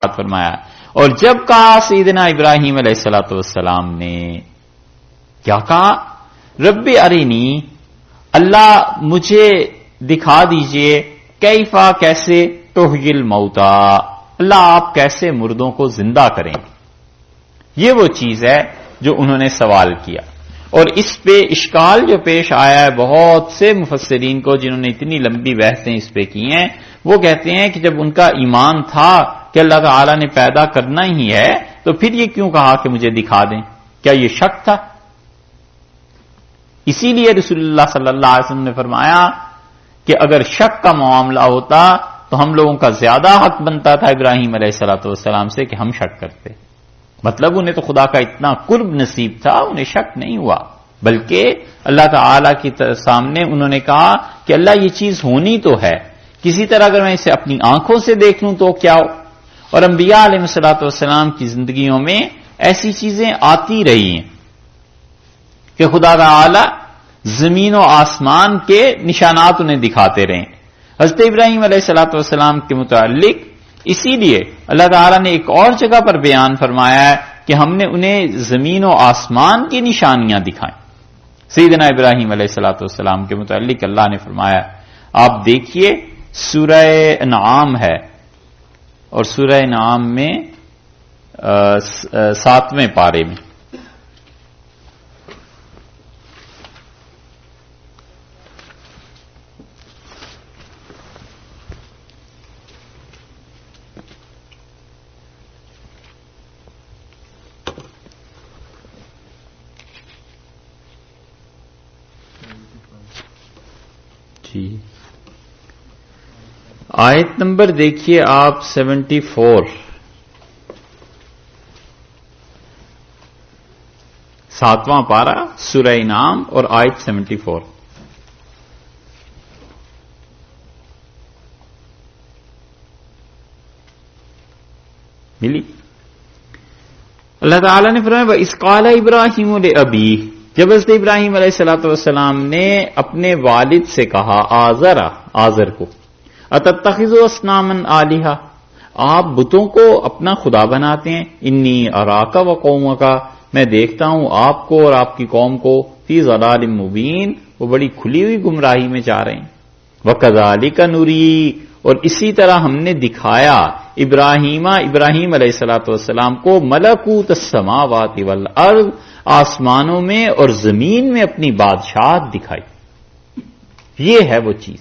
فرمایا. اور جب کہا سیدنا ابراہیم علیہ الصلوۃ والسلام نے کیا کہا، رب ارینی، اللہ مجھے دکھا دیجئے، کیفا کیسے، تحیی الموتا، اللہ آپ کیسے مردوں کو زندہ کریں. یہ وہ چیز ہے جو انہوں نے سوال کیا. اور اس پہ اشکال جو پیش آیا ہے بہت سے مفسرین کو جنہوں نے اتنی لمبی بحثیں اس پہ کی ہیں، وہ کہتے ہیں کہ جب ان کا ایمان تھا کہ اللہ تعالیٰ نے پیدا کرنا ہی ہے تو پھر یہ کیوں کہا کہ مجھے دکھا دیں؟ کیا یہ شک تھا؟ اسی لیے رسول اللہ صلی اللہ علیہ وسلم نے فرمایا کہ اگر شک کا معاملہ ہوتا تو ہم لوگوں کا زیادہ حق بنتا تھا ابراہیم علیہ الصلوۃ والسلام سے کہ ہم شک کرتے. مطلب انہیں تو خدا کا اتنا قرب نصیب تھا، انہیں شک نہیں ہوا، بلکہ اللہ تعالی کے سامنے انہوں نے کہا کہ اللہ یہ چیز ہونی تو ہے، کسی طرح اگر میں اسے اپنی آنکھوں سے دیکھ لوں تو کیا ہو. اور انبیاء علیہ الصلوۃ والسلام کی زندگیوں میں ایسی چیزیں آتی رہی ہیں کہ خدا تعالی زمین و آسمان کے نشانات انہیں دکھاتے رہے. حضرت ابراہیم علیہ الصلوۃ والسلام کے متعلق اسی لیے اللہ تعالیٰ نے ایک اور جگہ پر بیان فرمایا ہے کہ ہم نے انہیں زمین و آسمان کی نشانیاں دکھائیں. سیدنا ابراہیم علیہ الصلوۃ والسلام کے متعلق اللہ نے فرمایا، آپ دیکھیے سورہ انعام ہے، اور سورہ انعام میں 7ویں پارے میں جی آیت نمبر دیکھیے آپ 74، 7واں پارہ سورہ انعام اور آیت 74. ملی؟ اللہ تعالیٰ نے فرمایا وَإِذْ قَالَ إِبْرَاهِيمُ لِأَبِيهِ، جب حضرت ابراہیم علیہ الصلوۃ والسلام نے اپنے والد سے کہا، آزر کو، اتتخذوا اصناما آلہہ، آپ بتوں کو اپنا خدا بناتے ہیں، انی اراک وقومک، میں دیکھتا ہوں آپ کو اور آپ کی قوم کو، فی ضلال مبین، وہ بڑی کھلی ہوئی گمراہی میں جا رہے ہیں. وکذالک نری، اور اسی طرح ہم نے دکھایا ابراہیم علیہ الصلوۃ والسلام کو ملکوت السماوات والارض، آسمانوں میں اور زمین میں اپنی بادشاہت دکھائی. یہ ہے وہ چیز،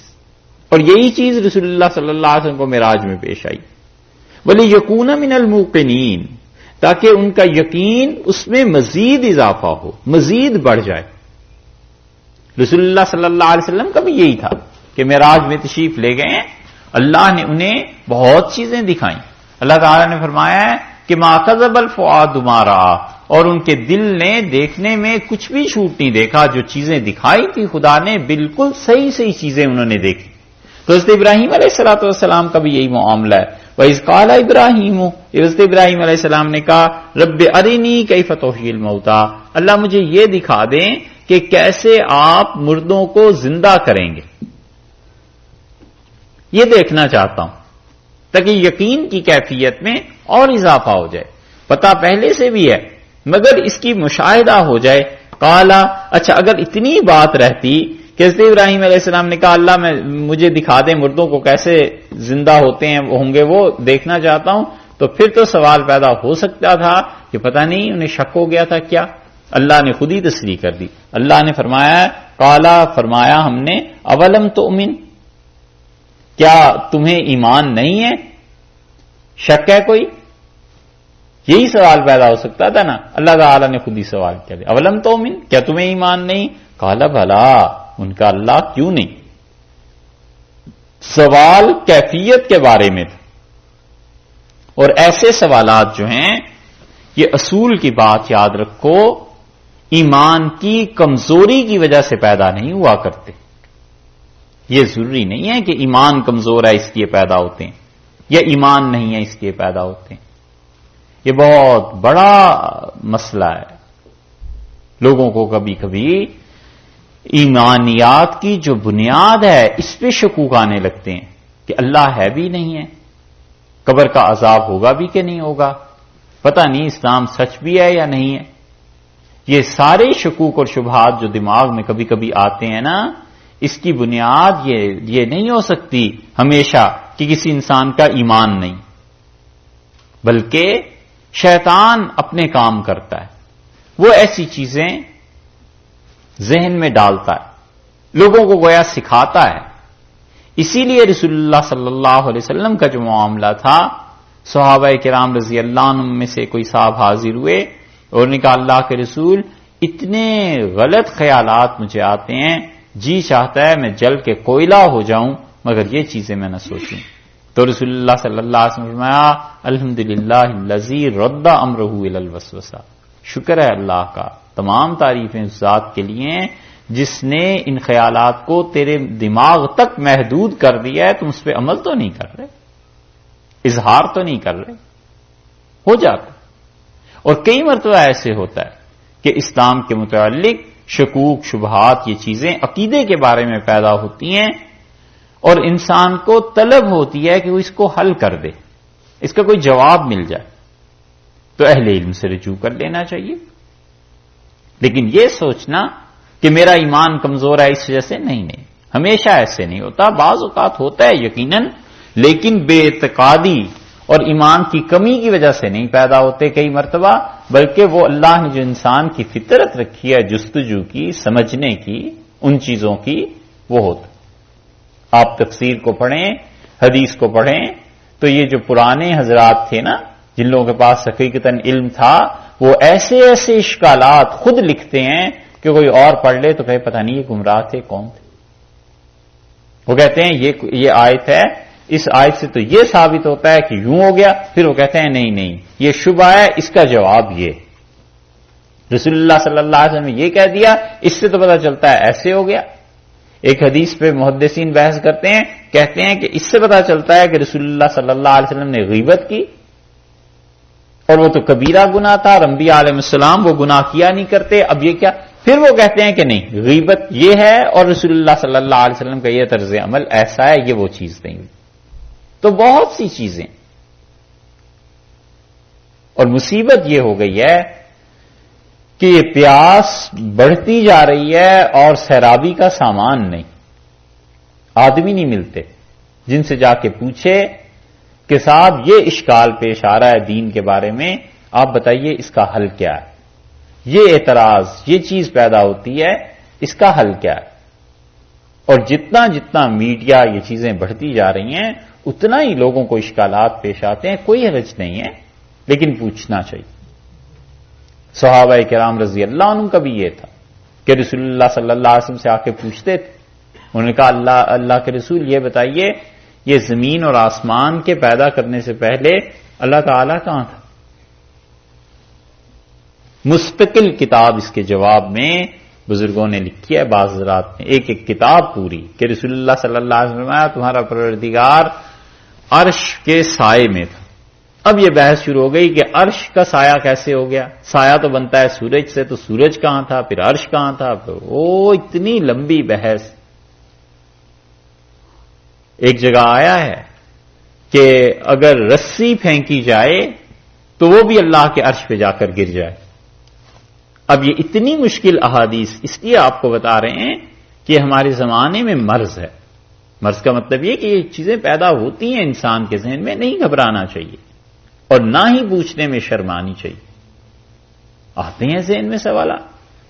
اور یہی چیز رسول اللہ صلی اللہ علیہ وسلم کو معراج میں پیش آئی. وَلِيَكُونَ مِنَ الْمُوقِنِينَ، تاکہ ان کا یقین اس میں مزید اضافہ ہو، مزید بڑھ جائے. رسول اللہ صلی اللہ علیہ وسلم کا بھی یہی تھا کہ معراج میں تشریف لے گئے ہیں، اللہ نے انہیں بہت چیزیں دکھائیں. اللہ تعالیٰ نے فرمایا ہے کہ مَا كَذَبَ الْفُؤَادُ مَا رَأَىٰ، اور ان کے دل نے دیکھنے میں کچھ بھی چھوٹ نہیں دیکھا، جو چیزیں دکھائی تھی خدا نے بالکل صحیح چیزیں انہوں نے دیکھی. تو حضرت ابراہیم علیہ الصلوۃ والسلام کا بھی یہی معاملہ ہے. وَإِذْ قَالَ إِبْرَاهِيمُ، حضرت ابراہیم علیہ السلام نے کہا، رب ارینی کیف تحیی الموتیٰ، اللہ مجھے یہ دکھا دیں کہ کیسے آپ مردوں کو زندہ کریں گے. یہ دیکھنا چاہتا ہوں تاکہ یقین کی کیفیت میں اور اضافہ ہو جائے. پتہ پہلے سے بھی ہے مگر اس کی مشاہدہ ہو جائے. قالا، اچھا اگر اتنی بات رہتی کہ حضرت ابراہیم علیہ السلام نے کہا اللہ مجھے دکھا دیں مردوں کو کیسے زندہ ہوتے ہیں ہوں گے، وہ دیکھنا چاہتا ہوں، تو پھر تو سوال پیدا ہو سکتا تھا کہ پتہ نہیں انہیں شک ہو گیا تھا کیا. اللہ نے خود ہی تصریح کر دی. اللہ نے فرمایا، قالا، فرمایا ہم نے، اولم تؤمن، کیا تمہیں ایمان نہیں ہے، شک ہے کوئی؟ یہی سوال پیدا ہو سکتا تھا نا. اللہ تعالیٰ نے خود ہی سوال کیا، اولم تؤمن، کیا تمہیں ایمان نہیں؟ قال بھلا، ان کا اللہ کیوں نہیں. سوال کیفیت کے بارے میں تھا. اور ایسے سوالات جو ہیں یہ اصول کی بات یاد رکھو، ایمان کی کمزوری کی وجہ سے پیدا نہیں ہوا کرتے. یہ ضروری نہیں ہے کہ ایمان کمزور ہے اس لیے پیدا ہوتے ہیں، یا ایمان نہیں ہے اس لیے پیدا ہوتے ہیں. یہ بہت بڑا مسئلہ ہے. لوگوں کو کبھی کبھی ایمانیات کی جو بنیاد ہے اس پہ شکوک آنے لگتے ہیں کہ اللہ ہے بھی نہیں ہے. قبر کا عذاب ہوگا بھی کہ نہیں ہوگا، پتہ نہیں اسلام سچ بھی ہے یا نہیں ہے. یہ سارے شکوک اور شبہات جو دماغ میں کبھی کبھی آتے ہیں نا، اس کی بنیاد یہ نہیں ہو سکتی ہمیشہ کہ کسی انسان کا ایمان نہیں، بلکہ شیطان اپنے کام کرتا ہے. وہ ایسی چیزیں ذہن میں ڈالتا ہے، لوگوں کو گویا سکھاتا ہے. اسی لیے رسول اللہ صلی اللہ علیہ وسلم کا جو معاملہ تھا، صحابہ کرام رضی اللہ عنہم میں سے کوئی صاحب حاضر ہوئے اور نے کہا اللہ کے رسول اتنے غلط خیالات مجھے آتے ہیں، جی چاہتا ہے میں جل کے کوئلہ ہو جاؤں مگر یہ چیزیں میں نہ سوچوں. تو رسول اللہ صلی اللہ علیہ وسلم نے فرمایا الحمدللہ الذی رد امرہ الی الوسوسہ، شکر ہے اللہ کا، تمام تعریفیں اس ذات کے لیے جس نے ان خیالات کو تیرے دماغ تک محدود کر دیا ہے. تم اس پہ عمل تو نہیں کر رہے، اظہار تو نہیں کر رہے، ہو جاتا. اور کئی مرتبہ ایسے ہوتا ہے کہ اسلام کے متعلق شکوک شبہات یہ چیزیں عقیدے کے بارے میں پیدا ہوتی ہیں اور انسان کو طلب ہوتی ہے کہ وہ اس کو حل کر دے، اس کا کوئی جواب مل جائے، تو اہل علم سے رجوع کر لینا چاہیے. لیکن یہ سوچنا کہ میرا ایمان کمزور ہے اس وجہ سے نہیں، ہمیشہ ایسے نہیں ہوتا. بعض اوقات ہوتا ہے یقیناً، لیکن بے اعتقادی اور ایمان کی کمی کی وجہ سے نہیں پیدا ہوتے کئی مرتبہ، بلکہ وہ اللہ نے جو انسان کی فطرت رکھی ہے جستجو کی، سمجھنے کی، ان چیزوں کی، وہ ہوتا. آپ تفسیر کو پڑھیں، حدیث کو پڑھیں، تو یہ جو پرانے حضرات تھے نا جن لوگوں کے پاس حقیقتاً علم تھا، وہ ایسے ایسے اشکالات خود لکھتے ہیں کہ کوئی اور پڑھ لے تو کہے پتہ نہیں یہ گمراہ تھے کون تھے. وہ کہتے ہیں یہ آیت ہے، اس آیت سے تو یہ ثابت ہوتا ہے کہ یوں ہو گیا، پھر وہ کہتے ہیں نہیں یہ شبہ ہے، اس کا جواب یہ رسول اللہ صلی اللہ علیہ وسلم نے یہ کہہ دیا، اس سے تو پتہ چلتا ہے ایسے ہو گیا. ایک حدیث پہ محدثین بحث کرتے ہیں، کہتے ہیں کہ اس سے پتہ چلتا ہے کہ رسول اللہ صلی اللہ علیہ وسلم نے غیبت کی اور وہ تو کبیرہ گناہ تھا، اور انبیاء علیہ السلام وہ گناہ کیا نہیں کرتے، اب یہ کیا؟ پھر وہ کہتے ہیں کہ نہیں غیبت یہ ہے اور رسول اللہ صلی اللہ علیہ وسلم کا یہ طرز عمل ایسا ہے، یہ وہ چیز نہیں ہوئی. تو بہت سی چیزیں، اور مصیبت یہ ہو گئی ہے کہ یہ پیاس بڑھتی جا رہی ہے اور سیرابی کا سامان نہیں، آدمی نہیں ملتے جن سے جا کے پوچھے کہ صاحب یہ اشکال پیش آ رہا ہے دین کے بارے میں، آپ بتائیے اس کا حل کیا ہے، یہ اعتراض یہ چیز پیدا ہوتی ہے، اس کا حل کیا ہے. اور جتنا جتنا میڈیا یہ چیزیں بڑھتی جا رہی ہیں اتنا ہی لوگوں کو اشکالات پیش آتے ہیں. کوئی حرج نہیں ہے لیکن پوچھنا چاہیے. صحابہ کرام رضی اللہ عنہ کا بھی یہ تھا کہ رسول اللہ صلی اللہ علیہ وسلم سے آ کے پوچھتے تھے. انہوں نے کہا اللہ کے رسول یہ بتائیے یہ زمین اور آسمان کے پیدا کرنے سے پہلے اللہ تعالیٰ کہاں تھا؟ مستقل کتاب اس کے جواب میں بزرگوں نے لکھی ہے، بعض حضرات نے ایک کتاب پوری کہ رسول اللہ صلی اللہ علیہ وسلم تمہارا پروردگار عرش کے سائے میں تھا. اب یہ بحث شروع ہو گئی کہ عرش کا سایہ کیسے ہو گیا، سایہ تو بنتا ہے سورج سے، تو سورج کہاں تھا، پھر عرش کہاں تھا، اتنی لمبی بحث. ایک جگہ آیا ہے کہ اگر رسی پھینکی جائے تو وہ بھی اللہ کے عرش پہ جا کر گر جائے. اب یہ اتنی مشکل احادیث اس لیے آپ کو بتا رہے ہیں کہ ہمارے زمانے میں مرض ہے. مرض کا مطلب یہ کہ یہ چیزیں پیدا ہوتی ہیں انسان کے ذہن میں، نہیں گھبرانا چاہیے اور نہ ہی پوچھنے میں شرمانی چاہیے. آتے ہیں ذہن میں سوالات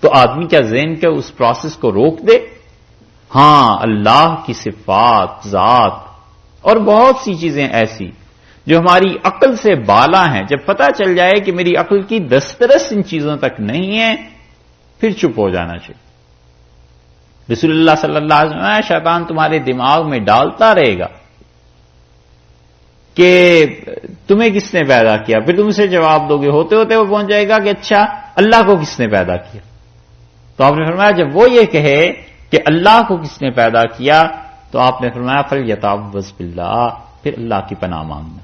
تو آدمی کیا ذہن کے اس پروسیس کو روک دے؟ ہاں، اللہ کی صفات، ذات اور بہت سی چیزیں ایسی جو ہماری عقل سے بالا ہیں، جب پتہ چل جائے کہ میری عقل کی دسترس ان چیزوں تک نہیں ہے پھر چپ ہو جانا چاہیے. رسول اللہ صلی اللہ علیہ وسلم شیطان تمہارے دماغ میں ڈالتا رہے گا کہ تمہیں کس نے پیدا کیا، پھر تم اسے جواب دو گے، ہوتے ہوتے وہ پہنچ جائے گا کہ اچھا اللہ کو کس نے پیدا کیا. تو آپ نے فرمایا جب وہ یہ کہے کہ اللہ کو کس نے پیدا کیا تو آپ نے فرمایا فلیتعوذ باللہ، پھر اللہ کی پناہ مانگنا.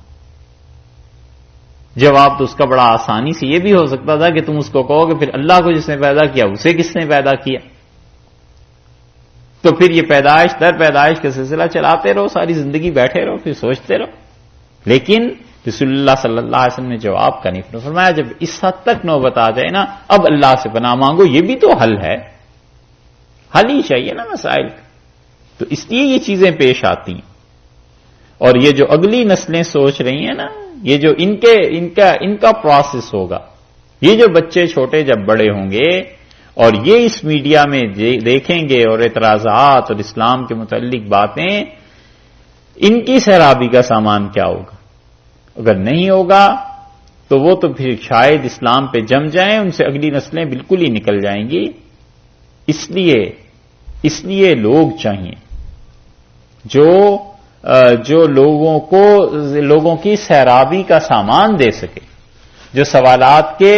جواب تو اس کا بڑا آسانی سے یہ بھی ہو سکتا تھا کہ تم اس کو کہو کہ پھر اللہ کو جس نے پیدا کیا اسے کس نے پیدا کیا، تو پھر یہ پیدائش در پیدائش کا سلسلہ چلاتے رہو، ساری زندگی بیٹھے رہو، پھر سوچتے رہو. لیکن رسول اللہ صلی اللہ علیہ وسلم نے جواب کا نہیں فرمایا جب اس حد تک نوبت آ جائے نا اب اللہ سے پناہ مانگو، یہ بھی تو حل ہے، حل ہی چاہیے نا مسائل، تو اس لیے یہ چیزیں پیش آتی ہیں۔ اور یہ جو اگلی نسلیں سوچ رہی ہیں نا، یہ جو ان کا پروسیس ہوگا، یہ جو بچے چھوٹے جب بڑے ہوں گے اور یہ اس میڈیا میں دیکھیں گے اور اعتراضات اور اسلام کے متعلق باتیں، ان کی سیرابی کا سامان کیا ہوگا؟ اگر نہیں ہوگا تو وہ تو پھر شاید اسلام پہ جم جائیں، ان سے اگلی نسلیں بالکل ہی نکل جائیں گی۔ اس لیے لوگ چاہیے جو لوگوں کی سیرابی کا سامان دے سکے، جو سوالات کے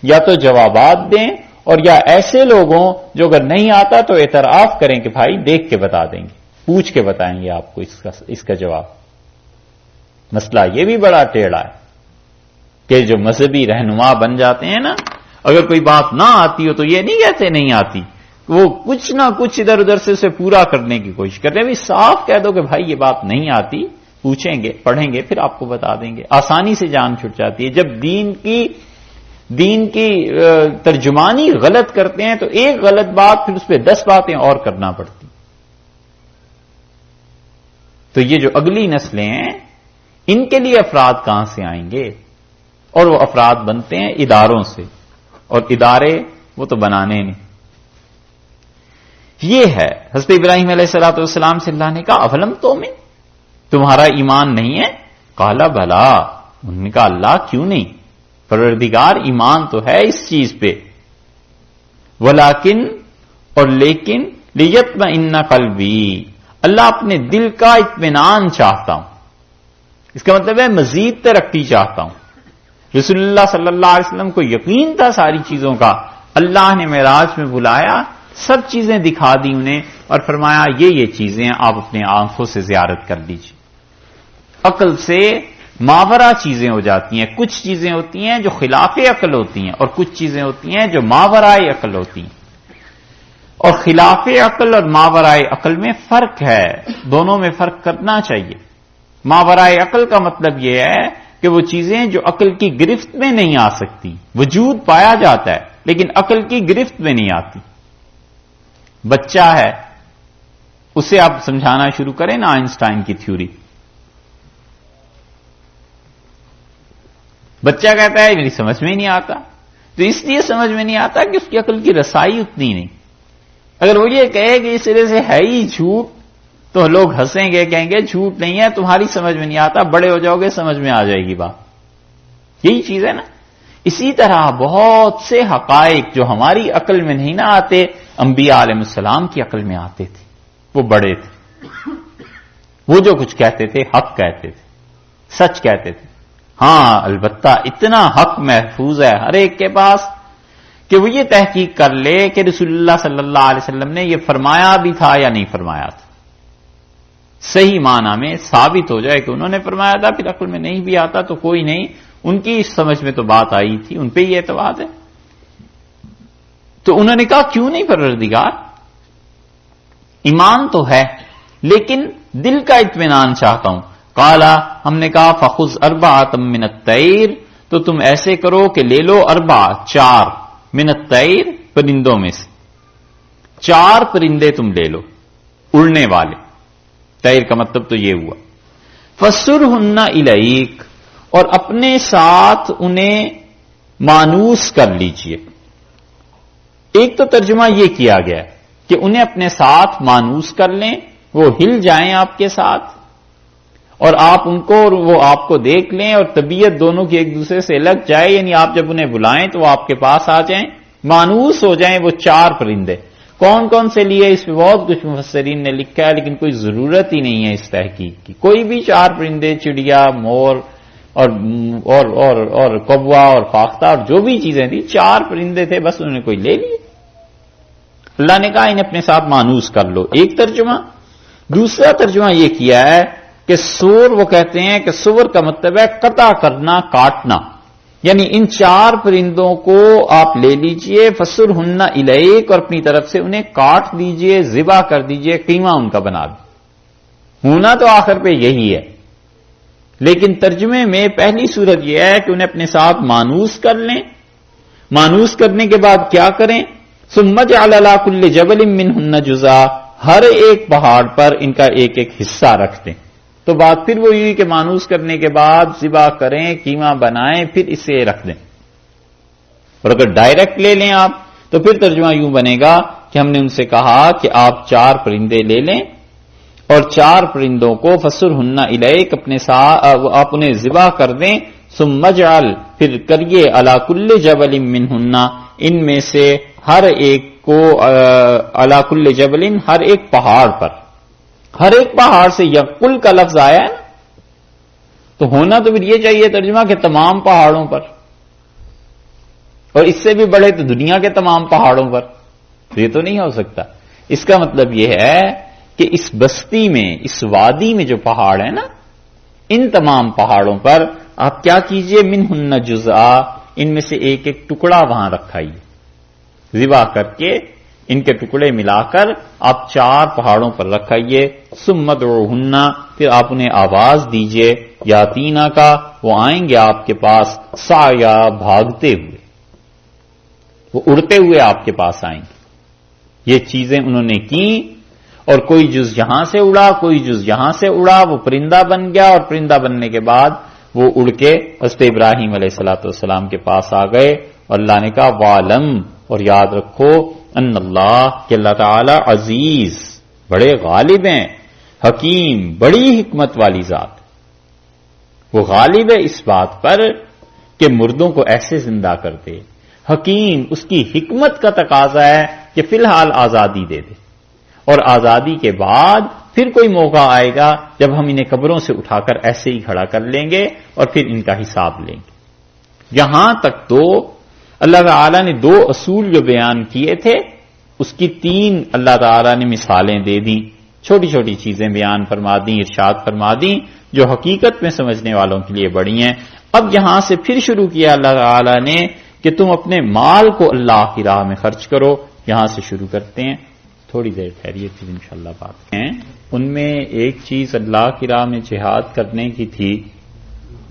یا تو جوابات دیں اور یا ایسے لوگوں جو اگر نہیں آتا تو اعتراف کریں کہ بھائی دیکھ کے بتا دیں گے، پوچھ کے بتائیں گے آپ کو اس کا جواب۔ مسئلہ یہ بھی بڑا ٹیڑھا ہے کہ جو مذہبی رہنما بن جاتے ہیں نا، اگر کوئی بات نہ آتی ہو تو یہ نہیں کہتے نہیں آتی، وہ کچھ نہ کچھ ادھر ادھر سے اسے پورا کرنے کی کوشش کرتے ہیں۔ بھی صاف کہہ دو کہ بھائی یہ بات نہیں آتی، پوچھیں گے پڑھیں گے پھر آپ کو بتا دیں گے، آسانی سے جان چھٹ جاتی ہے۔ جب دین کی ترجمانی غلط کرتے ہیں تو ایک غلط بات پھر اس پہ 10 باتیں اور کرنا پڑتی۔ تو یہ جو اگلی نسلیں ہیں ان کے لیے افراد کہاں سے آئیں گے؟ اور وہ افراد بنتے ہیں اداروں سے، اور ادارے وہ تو بنانے نہیں۔ یہ ہے حضرت ابراہیم علیہ الصلوۃ والسلام سے اللہ نے کہا افلم تؤمن، تمہارا ایمان نہیں ہے؟ قال بلا، انہوں نے کہا اللہ کیوں نہیں، پروردگار ایمان تو ہے اس چیز پہ، ولیکن اور لیکن لیطمئن قلبی، اللہ اپنے دل کا اطمینان چاہتا ہوں، اس کا مطلب ہے مزید ترقی چاہتا ہوں۔ رسول اللہ صلی اللہ علیہ وسلم کو یقین تھا ساری چیزوں کا، اللہ نے معراج میں بلایا، سب چیزیں دکھا دی انہیں اور فرمایا یہ چیزیں آپ اپنے آنکھوں سے زیارت کر لیجیے۔ عقل سے ماورا چیزیں ہو جاتی ہیں، کچھ چیزیں ہوتی ہیں جو خلاف عقل ہوتی ہیں اور کچھ چیزیں ہوتی ہیں جو ماورائے عقل ہوتی ہیں، اور خلاف عقل اور ماورائے عقل میں فرق ہے، دونوں میں فرق کرنا چاہیے۔ ماورائے عقل کا مطلب یہ ہے کہ وہ چیزیں جو عقل کی گرفت میں نہیں آ سکتی، وجود پایا جاتا ہے لیکن عقل کی گرفت میں نہیں آتی۔ بچہ ہے، اسے آپ سمجھانا شروع کریں نا آئنسٹائن کی تھیوری، بچہ کہتا ہے میری سمجھ میں نہیں آتا، تو اس لیے سمجھ میں نہیں آتا کہ اس کی عقل کی رسائی اتنی نہیں۔ اگر وہ یہ کہے کہ اس طرح سے ہے ہی جھوٹ تو لوگ ہنسیں گے، کہیں گے جھوٹ نہیں ہے، تمہاری سمجھ میں نہیں آتا، بڑے ہو جاؤ گے سمجھ میں آ جائے گی بات۔ یہی چیز ہے نا۔ اسی طرح بہت سے حقائق جو ہماری عقل میں نہیں نہ آتے، انبیاء علیہ السلام کی عقل میں آتے تھے، وہ بڑے تھے، وہ جو کچھ کہتے تھے حق کہتے تھے، سچ کہتے تھے۔ ہاں البتہ اتنا حق محفوظ ہے ہر ایک کے پاس کہ وہ یہ تحقیق کر لے کہ رسول اللہ صلی اللہ علیہ وسلم نے یہ فرمایا بھی تھا یا نہیں فرمایا تھا، صحیح معنی میں ثابت ہو جائے کہ انہوں نے فرمایا تھا، پھر عقل میں نہیں بھی آتا تو کوئی نہیں، ان کی سمجھ میں تو بات آئی تھی، ان پہ یہ اعتماد ہے۔ تو انہوں نے کہا کیوں نہیں پروردگار، ایمان تو ہے لیکن دل کا اطمینان چاہتا ہوں۔ قالا، ہم نے کہا فخذ اربعۃ من الطیر، تو تم ایسے کرو کہ لے لو 4 من الطیر، پرندوں میں سے 4 پرندے تم لے لو، اڑنے والے، طیر کا مطلب تو یہ ہوا، فسرہن الیک، اور اپنے ساتھ انہیں مانوس کر لیجئے۔ ایک تو ترجمہ یہ کیا گیا کہ انہیں اپنے ساتھ مانوس کر لیں، وہ ہل جائیں آپ کے ساتھ، اور آپ ان کو اور وہ آپ کو دیکھ لیں، اور طبیعت دونوں کی ایک دوسرے سے لگ جائے، یعنی آپ جب انہیں بلائیں تو وہ آپ کے پاس آ جائیں، مانوس ہو جائیں وہ 4 پرندے۔ کون کون سے لیے اس پہ بہت کچھ مفسرین نے لکھا ہے، لیکن کوئی ضرورت ہی نہیں ہے اس تحقیق کی، کوئی بھی 4 پرندے، چڑیا، مور اور کوا اور فاختہ اور جو بھی چیزیں تھیں، 4 پرندے تھے، بس انہوں نے کوئی لے لیے۔ اللہ نے کہا انہیں اپنے ساتھ مانوس کر لو، ایک ترجمہ۔ دوسرا ترجمہ یہ کیا ہے کہ سور، وہ کہتے ہیں کہ سور کا مطلب ہے قطع کرنا، کاٹنا، یعنی ان 4 پرندوں کو آپ لے لیجئے، فسرہن الیک، اور اپنی طرف سے انہیں کاٹ دیجئے، ذبح کر دیجئے، قیمہ ان کا بنا دیں۔ ہونا تو آخر پہ یہی ہے لیکن ترجمے میں پہلی صورت یہ ہے کہ انہیں اپنے ساتھ مانوس کر لیں. مانوس کرنے کے بعد کیا کریں؟ ثم جعل علی کل جبل منہن جزءا، ہر ایک پہاڑ پر ان کا ایک ایک حصہ رکھ دیں. تو بات پھر وہی ہوئی کہ مانوس کرنے کے بعد ذبح کریں، قیمہ بنائیں، پھر اسے رکھ دیں. اور اگر ڈائریکٹ لے لیں آپ تو پھر ترجمہ یوں بنے گا کہ ہم نے ان سے کہا کہ آپ 4 پرندے لے لیں اور 4 پرندوں کو فسرہن الیک اپنے ساتھ آپ انہیں ذبح کر دیں. ثم اجعل، پھر کریے علی کل جبل منہن، ان میں سے ہر ایک کو علی کل جبل، ہر ایک پہاڑ پر. ہر ایک پہاڑ سے یقل کا لفظ آیا ہے، تو ہونا تو پھر یہ چاہیے ترجمہ کہ تمام پہاڑوں پر، اور اس سے بھی بڑے تو دنیا کے تمام پہاڑوں پر. یہ تو نہیں ہو سکتا. اس کا مطلب یہ ہے کہ اس بستی میں، اس وادی میں جو پہاڑ ہیں نا، ان تمام پہاڑوں پر آپ کیا کیجئے، منہن جزءا، ان میں سے ایک ایک ٹکڑا وہاں رکھائیے. ذبح کر کے ان کے ٹکڑے ملا کر آپ 4 پہاڑوں پر رکھائیے. ثم ادعوہن، پھر آپ انہیں آواز دیجئے، یاتینا کا، وہ آئیں گے آپ کے پاس، سعیا، بھاگتے ہوئے، وہ اڑتے ہوئے آپ کے پاس آئیں گے. یہ چیزیں انہوں نے کی، اور کوئی جز یہاں سے اڑا، کوئی جز یہاں سے اڑا، وہ پرندہ بن گیا، اور پرندہ بننے کے بعد وہ اڑ کے حضرت ابراہیم علیہ السلام کے پاس آ گئے. اور اللہ نے کہا وعلم، اور یاد رکھو، ان اللہ، کہ اللہ تعالی عزیز، بڑے غالب ہیں، حکیم، بڑی حکمت والی ذات. وہ غالب ہے اس بات پر کہ مردوں کو ایسے زندہ کر دے. حکیم، اس کی حکمت کا تقاضا ہے کہ فی الحال آزادی دے دے، اور آزادی کے بعد پھر کوئی موقع آئے گا جب ہم انہیں قبروں سے اٹھا کر ایسے ہی کھڑا کر لیں گے اور پھر ان کا حساب لیں گے. یہاں تک تو اللہ تعالی نے 2 اصول جو بیان کیے تھے، اس کی 3 اللہ تعالی نے مثالیں دے دیں، چھوٹی چھوٹی چیزیں بیان فرما دیں، ارشاد فرما دیں، جو حقیقت میں سمجھنے والوں کے لیے بڑی ہیں. اب یہاں سے پھر شروع کیا اللہ تعالی نے کہ تم اپنے مال کو اللہ کی راہ میں خرچ کرو. یہاں سے شروع کرتے ہیں، تھوڑی دیر ٹھہریے پھر انشاءاللہ بات ہیں. ان میں ایک چیز اللہ کی راہ میں جہاد کرنے کی تھی،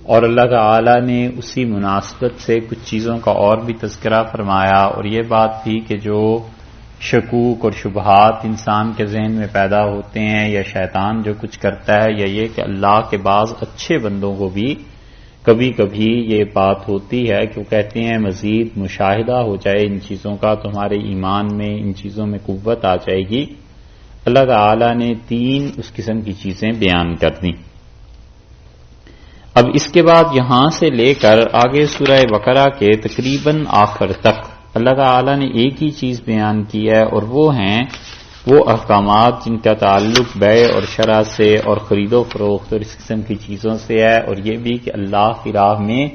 اور اللہ تعالی نے اسی مناسبت سے کچھ چیزوں کا اور بھی تذکرہ فرمایا، اور یہ بات تھی کہ جو شکوک اور شبہات انسان کے ذہن میں پیدا ہوتے ہیں، یا شیطان جو کچھ کرتا ہے، یا یہ کہ اللہ کے بعض اچھے بندوں کو بھی کبھی کبھی یہ بات ہوتی ہے کہ وہ کہتے ہیں مزید مشاہدہ ہو جائے ان چیزوں کا تو ہمارے ایمان میں ان چیزوں میں قوت آ جائے گی. اللہ تعالی نے 3 اس قسم کی چیزیں بیان کر دیں. اب اس کے بعد یہاں سے لے کر آگے سورہ بقرہ کے تقریباً آخر تک اللہ تعالی نے ایک ہی چیز بیان کی ہے، اور وہ ہیں وہ احکامات جن کا تعلق بیع اور شرع سے اور خرید و فروخت اور اس قسم کی چیزوں سے ہے، اور یہ بھی کہ اللہ کی راہ میں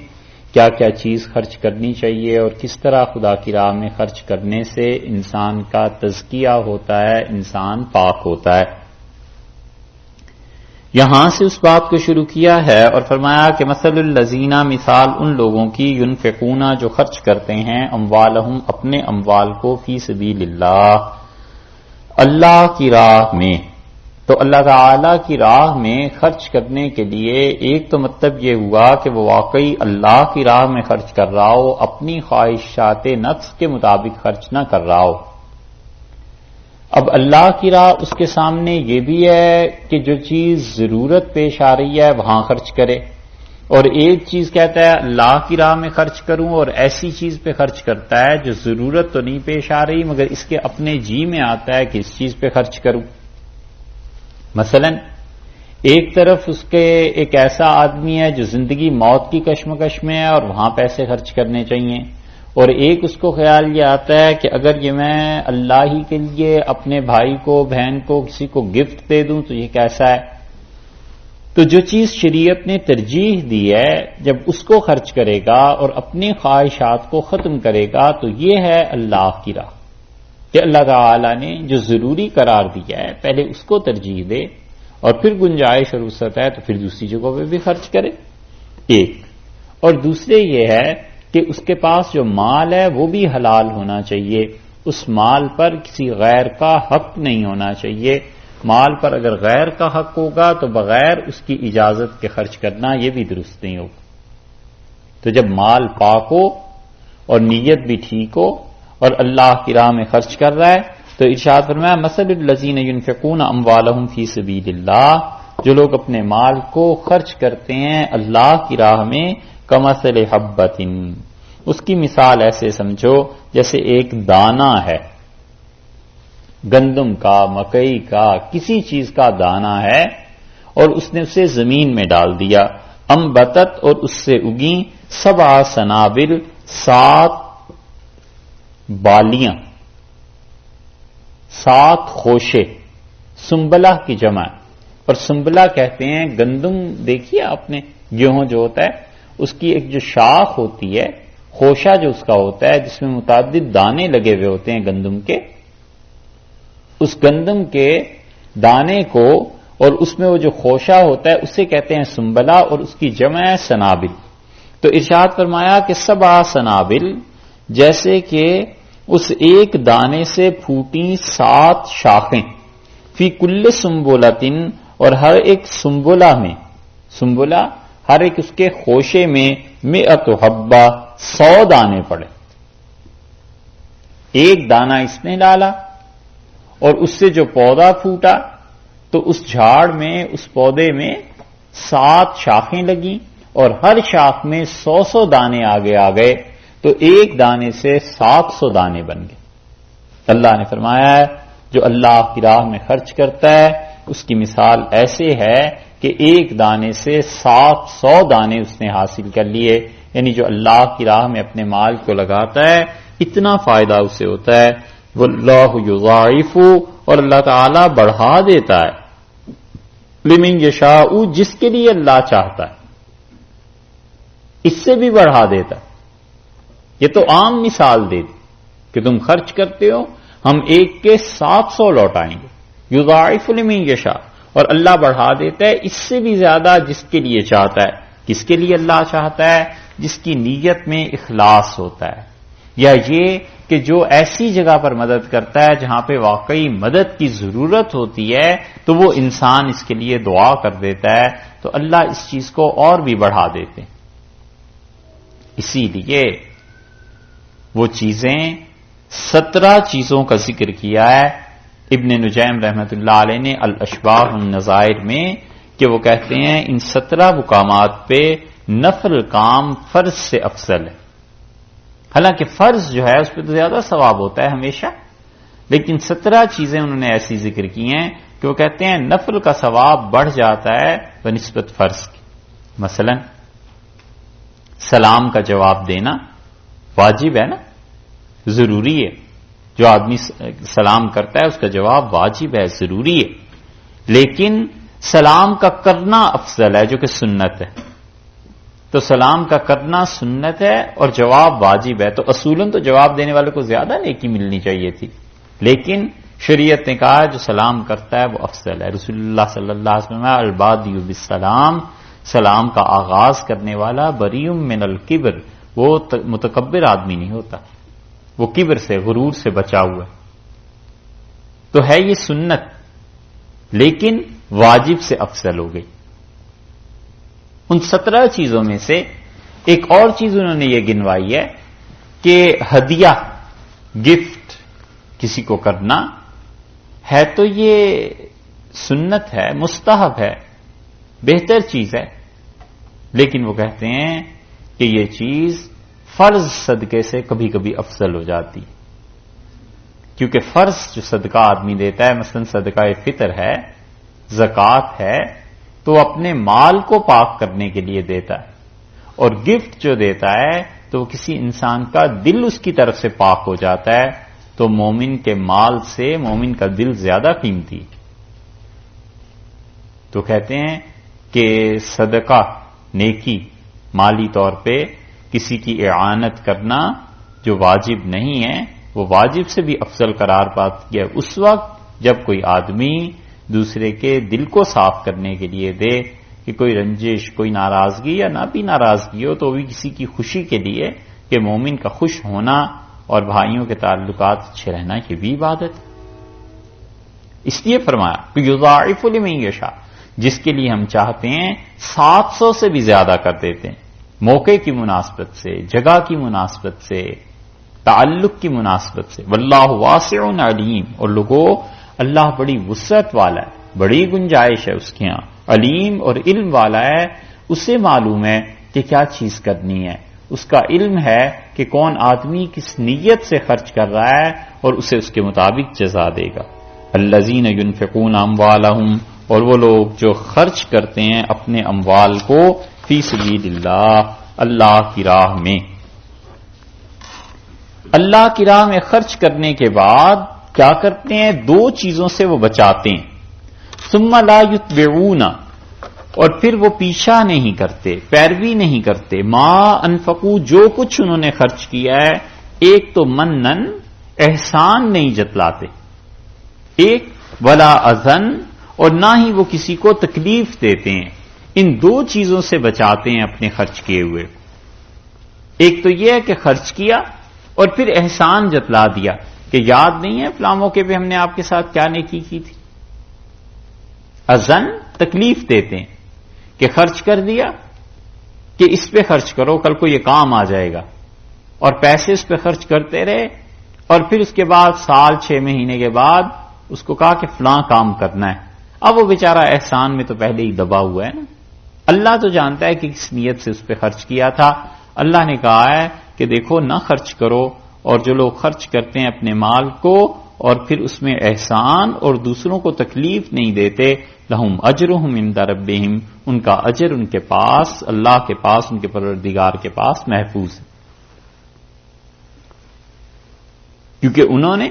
کیا کیا چیز خرچ کرنی چاہیے، اور کس طرح خدا کی راہ میں خرچ کرنے سے انسان کا تزکیہ ہوتا ہے، انسان پاک ہوتا ہے. یہاں سے اس بات کو شروع کیا ہے اور فرمایا کہ مثل الذین، مثال ان لوگوں کی، ينفقون جو خرچ کرتے ہیں، اموالہم اپنے اموال کو، فی سبیل اللہ، اللہ کی راہ میں. تو اللہ تعالی کی راہ میں خرچ کرنے کے لیے ایک تو مطلب یہ ہوا کہ وہ واقعی اللہ کی راہ میں خرچ کر رہا ہو، اپنی خواہشات نفس کے مطابق خرچ نہ کر رہا ہو. اب اللہ کی راہ اس کے سامنے یہ بھی ہے کہ جو چیز ضرورت پیش آ رہی ہے وہاں خرچ کرے، اور ایک چیز کہتا ہے اللہ کی راہ میں خرچ کروں، اور ایسی چیز پہ خرچ کرتا ہے جو ضرورت تو نہیں پیش آ رہی مگر اس کے اپنے جی میں آتا ہے کہ اس چیز پہ خرچ کروں. مثلا ایک طرف اس کے ایک ایسا آدمی ہے جو زندگی موت کی کشمکش میں ہے اور وہاں پیسے خرچ کرنے چاہیے، اور ایک اس کو خیال یہ آتا ہے کہ اگر یہ میں اللہ ہی کے لیے اپنے بھائی کو، بہن کو، کسی کو گفٹ دے دوں تو یہ کیسا ہے. تو جو چیز شریعت نے ترجیح دی ہے جب اس کو خرچ کرے گا اور اپنی خواہشات کو ختم کرے گا تو یہ ہے اللہ کی راہ، کہ اللہ تعالی نے جو ضروری قرار دیا ہے پہلے اس کو ترجیح دے، اور پھر گنجائش اور وسعت ہے تو پھر دوسری جگہوں پہ بھی خرچ کرے. ایک اور دوسرے یہ ہے کہ اس کے پاس جو مال ہے وہ بھی حلال ہونا چاہیے، اس مال پر کسی غیر کا حق نہیں ہونا چاہیے. مال پر اگر غیر کا حق ہوگا تو بغیر اس کی اجازت کے خرچ کرنا یہ بھی درست نہیں ہوگا. تو جب مال پاک ہو اور نیت بھی ٹھیک ہو اور اللہ کی راہ میں خرچ کر رہا ہے تو ارشاد فرمایا مثل الذین ينفقون اموالهم فی سبیل اللہ، جو لوگ اپنے مال کو خرچ کرتے ہیں اللہ کی راہ میں، کمثل حبۃ، اس کی مثال ایسے سمجھو جیسے ایک دانہ ہے، گندم کا، مکئی کا، کسی چیز کا دانہ ہے اور اس نے اسے زمین میں ڈال دیا، انبتت، اور اس سے اگیں 7 سنابل، 7 بالیاں، 7 خوشے، سنبلہ کی جمع. اور سنبلہ کہتے ہیں گندم، دیکھیے آپ نے گیہوں جو ہوتا ہے اس کی ایک جو شاخ ہوتی ہے، خوشہ جو اس کا ہوتا ہے جس میں متعدد دانے لگے ہوئے ہوتے ہیں گندم کے، اس گندم کے دانے کو اور اس میں وہ جو خوشہ ہوتا ہے اسے کہتے ہیں سنبلہ، اور اس کی جمع ہے سنابل. تو ارشاد فرمایا کہ 7 سنابل، جیسے کہ اس ایک دانے سے پھوٹی 7 شاخیں، فی کل سنبلۃ، اور ہر ایک سنبلہ میں، سنبلہ ہر ایک اس کے خوشے میں 100 حبہ، 100 دانے پڑے. ایک دانہ اس نے ڈالا اور اس سے جو پودا پھوٹا تو اس جھاڑ میں، اس پودے میں 7 شاخیں لگیں اور ہر شاخ میں 100 دانے آگے آ گئے تو ایک دانے سے 700 دانے بن گئے. اللہ نے فرمایا ہے جو اللہ کی راہ میں خرچ کرتا ہے اس کی مثال ایسے ہے کہ ایک دانے سے 700 دانے اس نے حاصل کر لیے. یعنی جو اللہ کی راہ میں اپنے مال کو لگاتا ہے اتنا فائدہ اسے ہوتا ہے. واللہ یضاعف، اور اللہ تعالی بڑھا دیتا ہے، لمن یشاء، جس کے لیے اللہ چاہتا ہے، اس سے بھی بڑھا دیتا ہے. یہ تو عام مثال دے دی کہ تم خرچ کرتے ہو ہم ایک کے 700 لوٹائیں گے. یضاعف لمن یشاء، اور اللہ بڑھا دیتا ہے اس سے بھی زیادہ جس کے لیے چاہتا ہے. کس کے لیے اللہ چاہتا ہے؟ جس کی نیت میں اخلاص ہوتا ہے، یا یہ کہ جو ایسی جگہ پر مدد کرتا ہے جہاں پہ واقعی مدد کی ضرورت ہوتی ہے تو وہ انسان اس کے لیے دعا کر دیتا ہے تو اللہ اس چیز کو اور بھی بڑھا دیتے. اسی لیے وہ چیزیں 17 چیزوں کا ذکر کیا ہے ابن نجیم رحمۃ اللہ علیہ نے الاشباح النظائر میں، کہ وہ کہتے ہیں ان 17 مقامات پہ نفل کام فرض سے افضل ہے. حالانکہ فرض جو ہے اس پہ تو زیادہ ثواب ہوتا ہے ہمیشہ، لیکن 17 چیزیں انہوں نے ایسی ذکر کی ہیں کہ وہ کہتے ہیں نفل کا ثواب بڑھ جاتا ہے بنسبت فرض کی. مثلا سلام کا جواب دینا واجب ہے نا، ضروری ہے. جو آدمی سلام کرتا ہے اس کا جواب واجب ہے، ضروری ہے. لیکن سلام کا کرنا افضل ہے جو کہ سنت ہے. تو سلام کا کرنا سنت ہے اور جواب واجب ہے، تو اصولاً تو جواب دینے والے کو زیادہ نیکی ملنی چاہیے تھی، لیکن شریعت نے کہا جو سلام کرتا ہے وہ افضل ہے. رسول اللہ صلی اللہ علیہ وسلم البادی بالسلام، سلام کا آغاز کرنے والا بریء من الکبر، وہ متکبر آدمی نہیں ہوتا، وہ کبر سے، غرور سے بچا ہوا ہے. تو ہے یہ سنت لیکن واجب سے افضل ہو گئی. ان 17 چیزوں میں سے ایک اور چیز انہوں نے یہ گنوائی ہے کہ ہدیہ، گفٹ کسی کو کرنا ہے تو یہ سنت ہے، مستحب ہے، بہتر چیز ہے، لیکن وہ کہتے ہیں کہ یہ چیز فرض صدقے سے کبھی کبھی افضل ہو جاتی، کیونکہ فرض جو صدقہ آدمی دیتا ہے، مثلا صدقہ فطر ہے، زکوٰۃ ہے، تو اپنے مال کو پاک کرنے کے لیے دیتا ہے، اور گفٹ جو دیتا ہے تو کسی انسان کا دل اس کی طرف سے پاک ہو جاتا ہے، تو مومن کے مال سے مومن کا دل زیادہ قیمتی. تو کہتے ہیں کہ صدقہ، نیکی، مالی طور پہ کسی کی اعانت کرنا جو واجب نہیں ہے وہ واجب سے بھی افضل قرار پاتی ہے اس وقت جب کوئی آدمی دوسرے کے دل کو صاف کرنے کے لیے دے، کہ کوئی رنجش، کوئی ناراضگی یا نہ بھی ناراضگی ہو تو بھی کسی کی خوشی کے لیے، کہ مومن کا خوش ہونا اور بھائیوں کے تعلقات اچھے رہنا یہ بھی عبادت ہے. اس لیے فرمایا کہ یضاعف لمن یشاء، جس کے لیے ہم چاہتے ہیں 700 سے بھی زیادہ کر دیتے ہیں، موقع کی مناسبت سے، جگہ کی مناسبت سے، تعلق کی مناسبت سے۔ واللہ واسع علیم، اور لوگوں اللہ بڑی وسعت والا ہے، بڑی گنجائش ہے اس کے ہاں، علیم اور علم والا ہے، اسے معلوم ہے کہ کیا چیز کرنی ہے، اس کا علم ہے کہ کون آدمی کس نیت سے خرچ کر رہا ہے اور اسے اس کے مطابق جزا دے گا۔ الذین ينفقون اموالهم، اور وہ لوگ جو خرچ کرتے ہیں اپنے اموال کو فی سبیل اللہ، اللہ کی راہ میں۔ اللہ کی راہ میں خرچ کرنے کے بعد کیا کرتے ہیں؟ دو چیزوں سے وہ بچاتے ہیں۔ ثم لا یتبعون، اور پھر وہ پیچھا نہیں کرتے، پیروی نہیں کرتے، ما انفقوا، جو کچھ انہوں نے خرچ کیا ہے، ایک تو منن، احسان نہیں جتلاتے، ایک ولا اذن، اور نہ ہی وہ کسی کو تکلیف دیتے ہیں۔ ان دو چیزوں سے بچاتے ہیں اپنے خرچ کیے ہوئے۔ ایک تو یہ ہے کہ خرچ کیا اور پھر احسان جتلا دیا کہ یاد نہیں ہے فلاں موقع پہ ہم نے آپ کے ساتھ کیا نیکی کی تھی۔ اذن تکلیف دیتے ہیں کہ خرچ کر دیا کہ اس پہ خرچ کرو، کل کو یہ کام آ جائے گا، اور پیسے اس پہ خرچ کرتے رہے، اور پھر اس کے بعد سال 6 مہینے کے بعد اس کو کہا کہ فلاں کام کرنا ہے۔ اب وہ بیچارہ احسان میں تو پہلے ہی دبا ہوا ہے نا، اللہ تو جانتا ہے کہ کس نیت سے اس پہ خرچ کیا تھا۔ اللہ نے کہا ہے کہ دیکھو نہ خرچ کرو، اور جو لوگ خرچ کرتے ہیں اپنے مال کو اور پھر اس میں احسان اور دوسروں کو تکلیف نہیں دیتے، لہم اجرہم عند ربہم، ان کا اجر ان کے پاس، اللہ کے پاس، ان کے پروردگار کے پاس محفوظ ہے، کیونکہ انہوں نے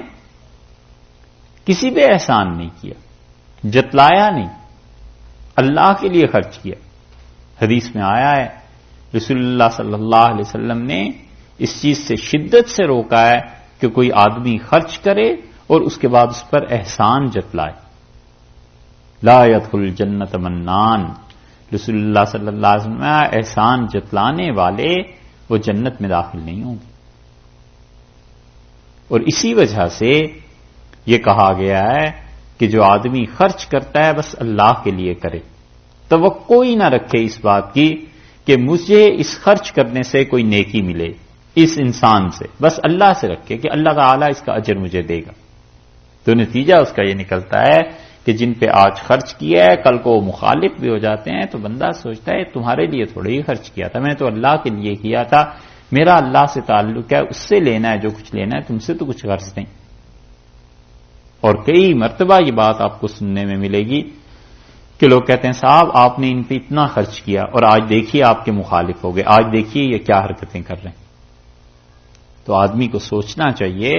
کسی پہ احسان نہیں کیا، جتلایا نہیں، اللہ کے لیے خرچ کیا۔ حدیث میں آیا ہے رسول اللہ صلی اللہ علیہ وسلم نے اس چیز سے شدت سے روکا ہے کہ کوئی آدمی خرچ کرے اور اس کے بعد اس پر احسان جتلائے۔ لا يدخل الجنت منان، رسول اللہ صلی اللہ علیہ وسلم نے احسان جتلانے والے وہ جنت میں داخل نہیں ہوں گے۔ اور اسی وجہ سے یہ کہا گیا ہے کہ جو آدمی خرچ کرتا ہے بس اللہ کے لیے کرے، توقع ہی نہ رکھے اس بات کی کہ مجھے اس خرچ کرنے سے کوئی نیکی ملے اس انسان سے، بس اللہ سے رکھے کہ اللہ تعالیٰ اس کا اجر مجھے دے گا۔ تو نتیجہ اس کا یہ نکلتا ہے کہ جن پہ آج خرچ کیا ہے کل کو مخالف بھی ہو جاتے ہیں، تو بندہ سوچتا ہے تمہارے لیے تھوڑے ہی خرچ کیا تھا، میں نے تو اللہ کے لیے کیا تھا، میرا اللہ سے تعلق ہے، اس سے لینا ہے جو کچھ لینا ہے، تم سے تو کچھ غرض نہیں۔ اور کئی مرتبہ یہ بات آپ کو سننے میں ملے گی کہ لوگ کہتے ہیں صاحب آپ نے ان پہ اتنا خرچ کیا اور آج دیکھیے آپ کے مخالف ہو گئے، آج دیکھیے یہ کیا حرکتیں کر رہے ہیں۔ تو آدمی کو سوچنا چاہیے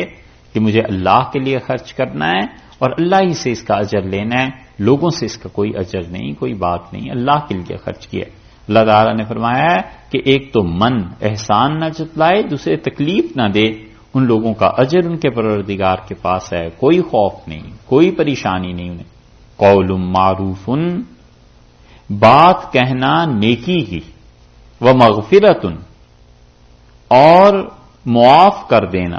کہ مجھے اللہ کے لیے خرچ کرنا ہے اور اللہ ہی سے اس کا اجر لینا ہے، لوگوں سے اس کا کوئی اجر نہیں، کوئی بات نہیں، اللہ کے لیے خرچ کیا۔ اللہ تعالیٰ نے فرمایا ہے کہ ایک تو من احسان نہ جتلائے، دوسرے تکلیف نہ دے، ان لوگوں کا اجر ان کے پروردگار کے پاس ہے، کوئی خوف نہیں، کوئی پریشانی نہیں انہیں۔ قول معروف، بات کہنا نیکی کی، ومغفرۃ، اور معاف کر دینا،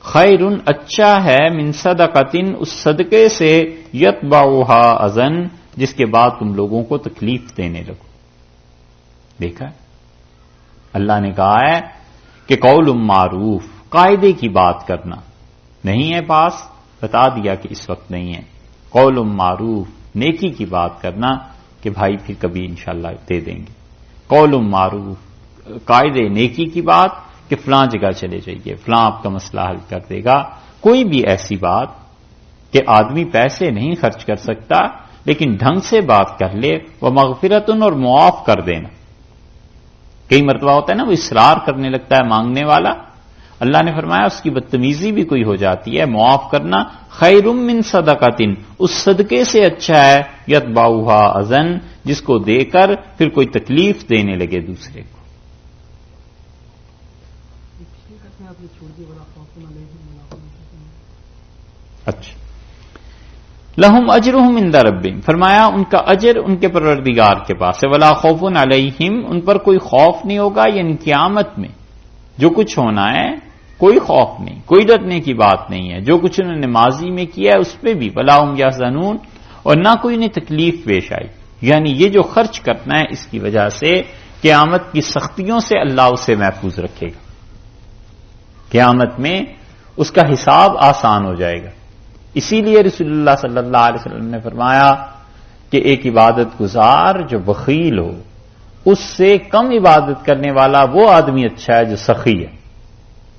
خیر اچھا ہے، من صدقۃ، اس صدقے سے، یتبعھا اذن، جس کے بعد تم لوگوں کو تکلیف دینے لگو۔ دیکھا اللہ نے کہا ہے کہ قول معروف، قاعدے کی بات کرنا نہیں ہے پاس، بتا دیا کہ اس وقت نہیں ہے۔ قول معروف، نیکی کی بات کرنا کہ بھائی پھر کبھی انشاءاللہ دے دیں گے۔ قول معروف، قاعدے نیکی کی بات کہ فلاں جگہ چلے جائیے، فلاں آپ کا مسئلہ حل کر دے گا۔ کوئی بھی ایسی بات کہ آدمی پیسے نہیں خرچ کر سکتا لیکن ڈھنگ سے بات کر لے، وہ مغفرتن، اور معاف کر دینا۔ کئی مرتبہ ہوتا ہے نا وہ اصرار کرنے لگتا ہے مانگنے والا، اللہ نے فرمایا اس کی بدتمیزی بھی کوئی ہو جاتی ہے، معاف کرنا خیر من صدقۃ، اس صدقے سے اچھا ہے، یتبعھا اذن، جس کو دے کر پھر کوئی تکلیف دینے لگے دوسرے کو۔ اچھا، لہم اجرہم عند ربہم، فرمایا ان کا اجر ان کے پروردگار کے پاس ہے، ولا خوف علیہم، ان پر کوئی خوف نہیں ہوگا، یعنی قیامت میں جو کچھ ہونا ہے کوئی خوف نہیں، کوئی ڈرنے کی بات نہیں ہے. جو کچھ انہوں نے ماضی میں کیا ہے اس پہ بھی ولا هم يحزنون، اور نہ کوئی انہیں تکلیف پیش آئی. یعنی یہ جو خرچ کرنا ہے اس کی وجہ سے قیامت کی سختیوں سے اللہ اسے محفوظ رکھے گا. قیامت میں اس کا حساب آسان ہو جائے گا. اسی لیے رسول اللہ صلی اللہ علیہ وسلم نے فرمایا کہ ایک عبادت گزار جو بخیل ہو اس سے کم عبادت کرنے والا وہ آدمی اچھا ہے جو سخی ہے،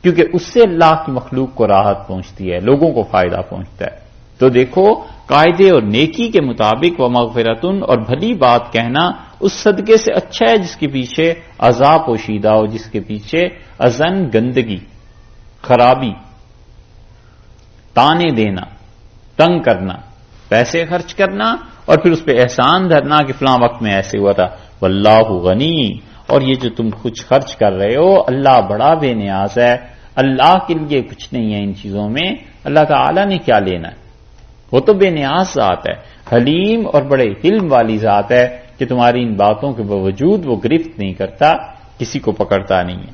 کیونکہ اس سے اللہ کی مخلوق کو راحت پہنچتی ہے، لوگوں کو فائدہ پہنچتا ہے. تو دیکھو قاعدے اور نیکی کے مطابق و مغفرتن، اور بھلی بات کہنا اس صدقے سے اچھا ہے جس کے پیچھے عذاب پوشیدہ ہو، جس کے پیچھے اذن، گندگی، خرابی، تانے دینا، تنگ کرنا، پیسے خرچ کرنا اور پھر اس پہ احسان دھرنا کہ فلاں وقت میں ایسے ہوا تھا. واللہ غنی، اور یہ جو تم کچھ خرچ کر رہے ہو اللہ بڑا بے نیاز ہے، اللہ کے لیے کچھ نہیں ہے ان چیزوں میں، اللہ تعالی نے کیا لینا ہے، وہ تو بے نیاز ذات ہے، حلیم اور بڑے حلم والی ذات ہے کہ تمہاری ان باتوں کے باوجود وہ گرفت نہیں کرتا، کسی کو پکڑتا نہیں ہے.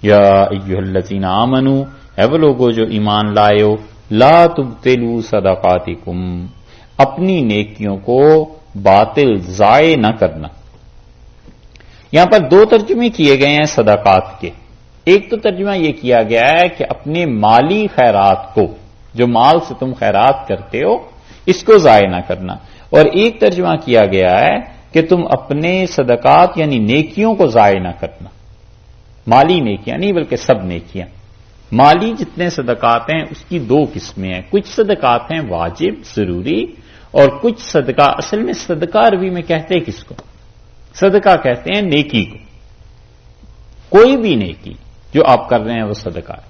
یا ایھا الذین آمنوا، اے وہ لوگو جو ایمان لائے ہو، لا تبطلوا صدقاتکم، اپنی نیکیوں کو باطل ضائع نہ کرنا. یہاں پر دو ترجمے کیے گئے ہیں صدقات کے. ایک تو ترجمہ یہ کیا گیا ہے کہ اپنے مالی خیرات کو، جو مال سے تم خیرات کرتے ہو اس کو ضائع نہ کرنا، اور ایک ترجمہ کیا گیا ہے کہ تم اپنے صدقات یعنی نیکیوں کو ضائع نہ کرنا. مالی نیکیاں نہیں بلکہ سب نیکیاں. مالی جتنے صدقات ہیں اس کی دو قسمیں ہیں، کچھ صدقات ہیں واجب ضروری، اور کچھ صدقہ، اصل میں صدقہ عربی میں کہتے ہیں کس کو؟ صدقہ کہتے ہیں نیکی کو. کوئی بھی نیکی جو آپ کر رہے ہیں وہ صدقہ ہے.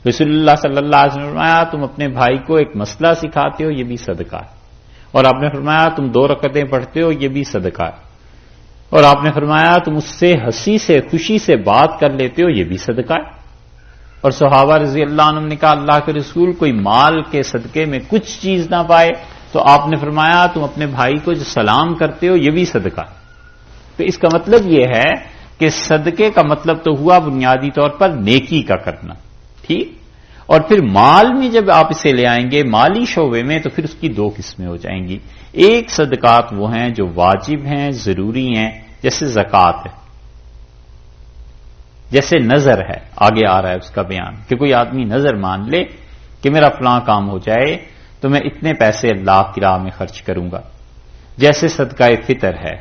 رسول اللہ صلی اللہ علیہ وسلم نے فرمایا تم اپنے بھائی کو ایک مسئلہ سکھاتے ہو یہ بھی صدقہ ہے، اور آپ نے فرمایا تم 2 رکعتیں پڑھتے ہو یہ بھی صدقہ ہے، اور آپ نے فرمایا تم اس سے ہنسی سے خوشی سے بات کر لیتے ہو یہ بھی صدقہ ہے. اور صحابہ رضی اللہ عنہم نے کہا اللہ کے رسول کوئی مال کے صدقے میں کچھ چیز نہ پائے، تو آپ نے فرمایا تم اپنے بھائی کو جو سلام کرتے ہو یہ بھی صدقہ ہے. تو اس کا مطلب یہ ہے کہ صدقے کا مطلب تو ہوا بنیادی طور پر نیکی کا کرنا، ٹھیک. اور پھر مال میں جب آپ اسے لے آئیں گے مالی شعبے میں تو پھر اس کی 2 قسمیں ہو جائیں گی. ایک صدقات وہ ہیں جو واجب ہیں، ضروری ہیں، جیسے زکوٰۃ ہے، جیسے نظر ہے، آگے آ رہا ہے اس کا بیان کہ کوئی آدمی نظر مان لے کہ میرا فلاں کام ہو جائے تو میں اتنے پیسے اللہ کی راہ میں خرچ کروں گا. جیسے صدقہ فطر ہے.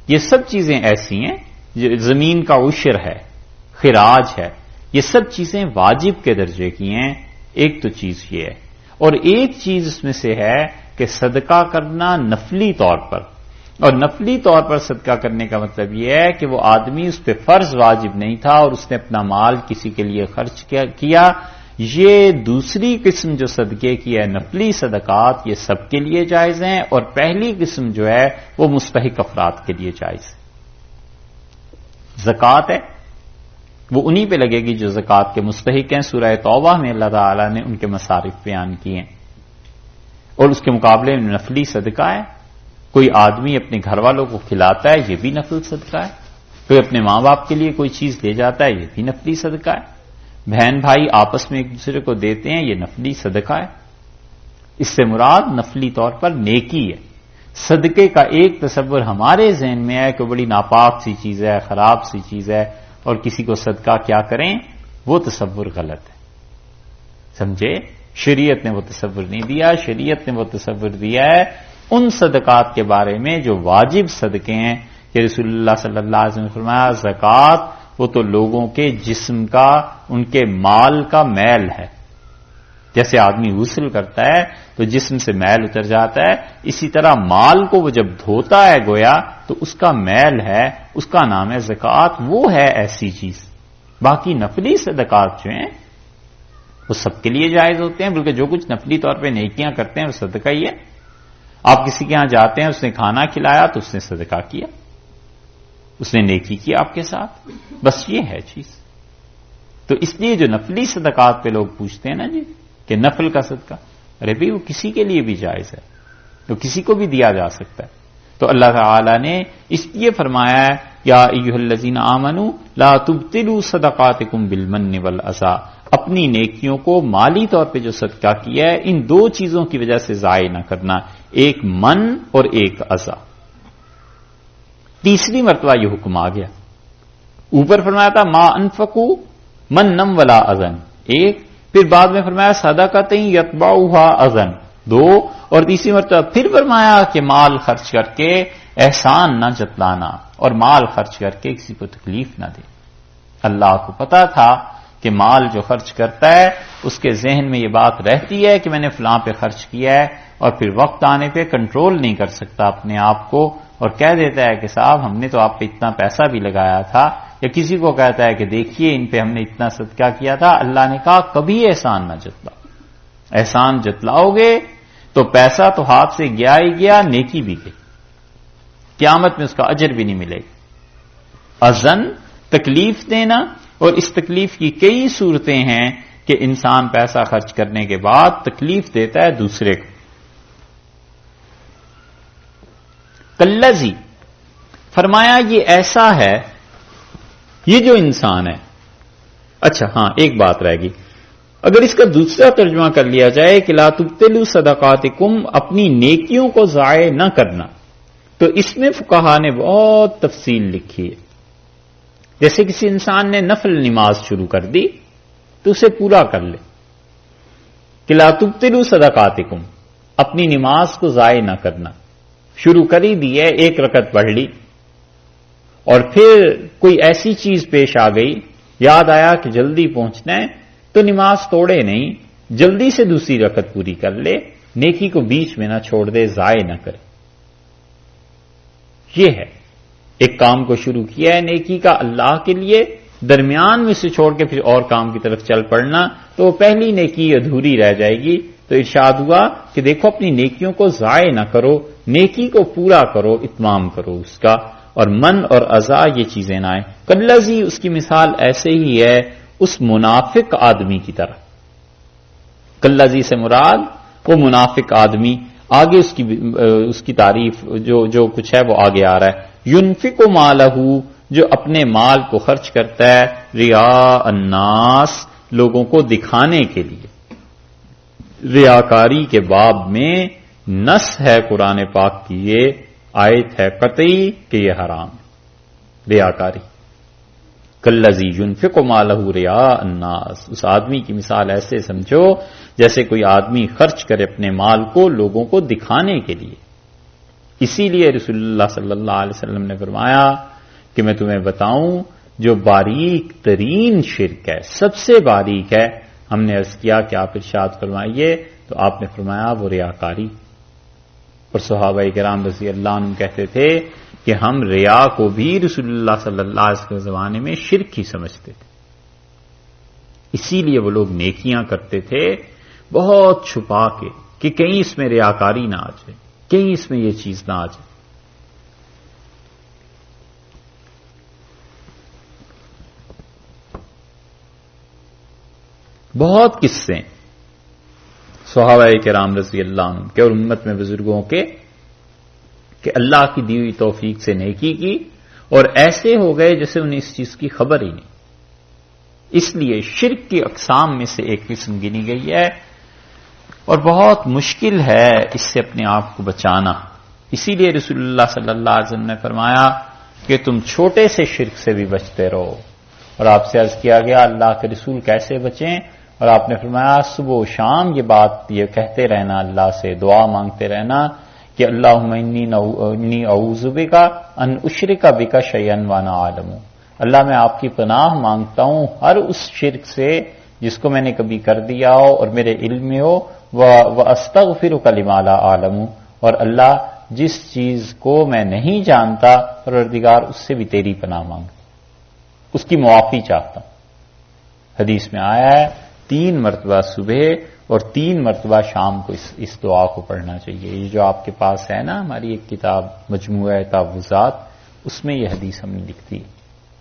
یہ سب چیزیں ایسی ہیں، زمین کا عشر ہے، خراج ہے، یہ سب چیزیں واجب کے درجے کی ہیں. ایک تو چیز یہ ہے، اور ایک چیز اس میں سے ہے کہ صدقہ کرنا نفلی طور پر. اور نفلی طور پر صدقہ کرنے کا مطلب یہ ہے کہ وہ آدمی اس پہ فرض واجب نہیں تھا اور اس نے اپنا مال کسی کے لیے خرچ کیا. یہ دوسری قسم جو صدقے کی ہے نفلی صدقات یہ سب کے لیے جائز ہیں، اور پہلی قسم جو ہے وہ مستحق افراد کے لیے جائز ہے. زکوٰۃ ہے وہ انہی پہ لگے گی جو زکوٰۃ کے مستحق ہیں. سورہ توبہ میں اللہ تعالیٰ نے ان کے مصارف بیان کیے ہیں. اور اس کے مقابلے میں نفلی صدقہ ہے. کوئی آدمی اپنے گھر والوں کو کھلاتا ہے یہ بھی نفل صدقہ ہے. کوئی اپنے ماں باپ کے لیے کوئی چیز لے جاتا ہے یہ بھی نفلی صدقہ ہے. بہن بھائی آپس میں ایک دوسرے کو دیتے ہیں یہ نفلی صدقہ ہے. اس سے مراد نفلی طور پر نیکی ہے. صدقے کا ایک تصور ہمارے ذہن میں ہے کہ بڑی ناپاک سی چیز ہے، خراب سی چیز ہے، اور کسی کو صدقہ کیا کریں، وہ تصور غلط ہے. سمجھے؟ شریعت نے وہ تصور نہیں دیا. شریعت نے وہ تصور دیا ہے ان صدقات کے بارے میں جو واجب صدقے ہیں کہ رسول اللہ صلی اللہ علیہ وسلم نے فرمایا زکوٰۃ وہ تو لوگوں کے جسم کا، ان کے مال کا میل ہے. جیسے آدمی غسل کرتا ہے تو جسم سے میل اتر جاتا ہے، اسی طرح مال کو وہ جب دھوتا ہے گویا تو اس کا میل ہے، اس کا نام ہے زکوٰۃ. وہ ہے ایسی چیز. باقی نفلی صدقات جو ہیں وہ سب کے لیے جائز ہوتے ہیں، بلکہ جو کچھ نفلی طور پہ نیکیاں کرتے ہیں وہ صدقہ ہی ہے. آپ کسی کے ہاں جاتے ہیں اس نے کھانا کھلایا تو اس نے صدقہ کیا، اس نے نیکی کی آپ کے ساتھ. بس یہ ہے چیز. تو اس لیے جو نفلی صدقات پہ لوگ پوچھتے ہیں نا جی کہ نفل کا صدقہ، ارے بھائی وہ کسی کے لیے بھی جائز ہے، تو کسی کو بھی دیا جا سکتا ہے. تو اللہ تعالی نے اس لیے فرمایا ہے یا ایھا الذین آمنوا لا تبطلوا صدقاتکم بالمن والعطا، اپنی نیکیوں کو مالی طور پہ جو صدقہ کیا ہے ان دو چیزوں کی وجہ سے ضائع نہ کرنا، ایک من اور ایک عطا۔ تیسری مرتبہ یہ حکم آ گیا۔ اوپر فرمایا تھا ما انفقوا منم ولا اذن، ایک، پھر بعد میں فرمایا صدقۃ یتبعھا اذن، دو، اور تیسری مرتبہ پھر فرمایا کہ مال خرچ کر کے احسان نہ جتلانا اور مال خرچ کر کے کسی کو تکلیف نہ دے۔ اللہ کو پتا تھا کہ مال جو خرچ کرتا ہے اس کے ذہن میں یہ بات رہتی ہے کہ میں نے فلاں پہ خرچ کیا ہے، اور پھر وقت آنے پہ کنٹرول نہیں کر سکتا اپنے آپ کو اور کہہ دیتا ہے کہ صاحب ہم نے تو آپ پہ اتنا پیسہ بھی لگایا تھا، یا کسی کو کہتا ہے کہ دیکھیے ان پہ ہم نے اتنا صدقہ کیا تھا۔ اللہ نے کہا کبھی احسان نہ جتلاؤ، احسان جتلاؤ گے تو پیسہ تو ہاتھ سے گیا ہی گیا، نیکی بھی گئی، قیامت میں اس کا اجر بھی نہیں ملے گا۔ اذن تکلیف دینا، اور اس تکلیف کی کئی صورتیں ہیں کہ انسان پیسہ خرچ کرنے کے بعد تکلیف دیتا ہے دوسرے کو۔ کلذی فرمایا یہ ایسا ہے، یہ جو انسان ہے۔ اچھا ہاں ایک بات رہ گئی، اگر اس کا دوسرا ترجمہ کر لیا جائے کہ لا تبطلوا صدقاتکم، اپنی نیکیوں کو ضائع نہ کرنا، تو اس میں فقہا نے بہت تفصیل لکھی ہے۔ جیسے کسی انسان نے نفل نماز شروع کر دی تو اسے پورا کر لے، کہ لا تبطلوا صدقاتکم، اپنی نماز کو ضائع نہ کرنا، شروع کر ہی دی ہے، ایک رکعت پڑھ لی، اور پھر کوئی ایسی چیز پیش آ گئی، یاد آیا کہ جلدی پہنچنا ہے، تو نماز توڑے نہیں، جلدی سے دوسری رکعت پوری کر لے، نیکی کو بیچ میں نہ چھوڑ دے، ضائع نہ کرے۔ یہ ہے ایک کام کو شروع کیا ہے نیکی کا اللہ کے لیے، درمیان میں سے چھوڑ کے پھر اور کام کی طرف چل پڑنا تو وہ پہلی نیکی ادھوری رہ جائے گی۔ تو ارشاد ہوا کہ دیکھو اپنی نیکیوں کو ضائع نہ کرو، نیکی کو پورا کرو، اتمام کرو اس کا، اور من اور عزا یہ چیزیں نہ آئیں۔ کلذی اس کی مثال ایسے ہی ہے اس منافق آدمی کی طرح۔ کلذی سے مراد وہ منافق آدمی، آگے اس کی تعریف جو کچھ ہے وہ آگے آ رہا ہے۔ ينفق مالہ، جو اپنے مال کو خرچ کرتا ہے، رعاء الناس، لوگوں کو دکھانے کے لیے۔ ریاکاری کے باب میں نص ہے قرآن پاک کی، یہ آیت ہے قطعی کہ یہ حرام ہے ریاکاری۔ کلذی ينفق مالہ رعاء الناس، اس آدمی کی مثال ایسے سمجھو جیسے کوئی آدمی خرچ کرے اپنے مال کو لوگوں کو دکھانے کے لیے۔ اسی لیے رسول اللہ صلی اللہ علیہ وسلم نے فرمایا کہ میں تمہیں بتاؤں جو باریک ترین شرک ہے، سب سے باریک ہے۔ ہم نے عرض کیا کہ آپ ارشاد فرمائیے، تو آپ نے فرمایا وہ ریاکاری۔ اور صحابہ کرام رضی اللہ عنہم کہتے تھے کہ ہم ریا کو بھی رسول اللہ صلی اللہ علیہ وسلم کے زمانے میں شرک ہی سمجھتے تھے، اسی لیے وہ لوگ نیکیاں کرتے تھے بہت چھپا کے کہ کہیں اس میں ریاکاری نہ آ جائے، کہیں اس میں یہ چیز نہ آ جائے۔ بہت قصے صحابہ کرام رضی اللہ عنہ کے اور امت میں بزرگوں کے کہ اللہ کی دی ہوئی توفیق سے نیکی کی اور ایسے ہو گئے جیسے انہیں اس چیز کی خبر ہی نہیں۔ اس لیے شرک کی اقسام میں سے ایک قسم گنی گئی ہے اور بہت مشکل ہے اس سے اپنے آپ کو بچانا۔ اسی لیے رسول اللہ صلی اللہ علیہ وسلم نے فرمایا کہ تم چھوٹے سے شرک سے بھی بچتے رہو۔ اور آپ سے عرض کیا گیا اللہ کے رسول کیسے بچیں، اور آپ نے فرمایا صبح و شام یہ کہتے رہنا، اللہ سے دعا مانگتے رہنا کہ اللہم انی اعوذ بک ان اشرک بک شیئا وانا اعلم، اللہ میں آپ کی پناہ مانگتا ہوں ہر اس شرک سے جس کو میں نے کبھی کر دیا ہو اور میرے علم میں ہو، واستغفرک لما لا اعلم، اور اللہ جس چیز کو میں نہیں جانتا پروردگار اس سے بھی تیری پناہ مانگتا، اس کی معافی چاہتا ہوں۔ حدیث میں آیا ہے 3 مرتبہ صبح اور 3 مرتبہ شام کو اس دعا کو پڑھنا چاہیے۔ یہ جو آپ کے پاس ہے نا ہماری ایک کتاب مجموعہ تعوذات، اس میں یہ حدیث ہم نے لکھی،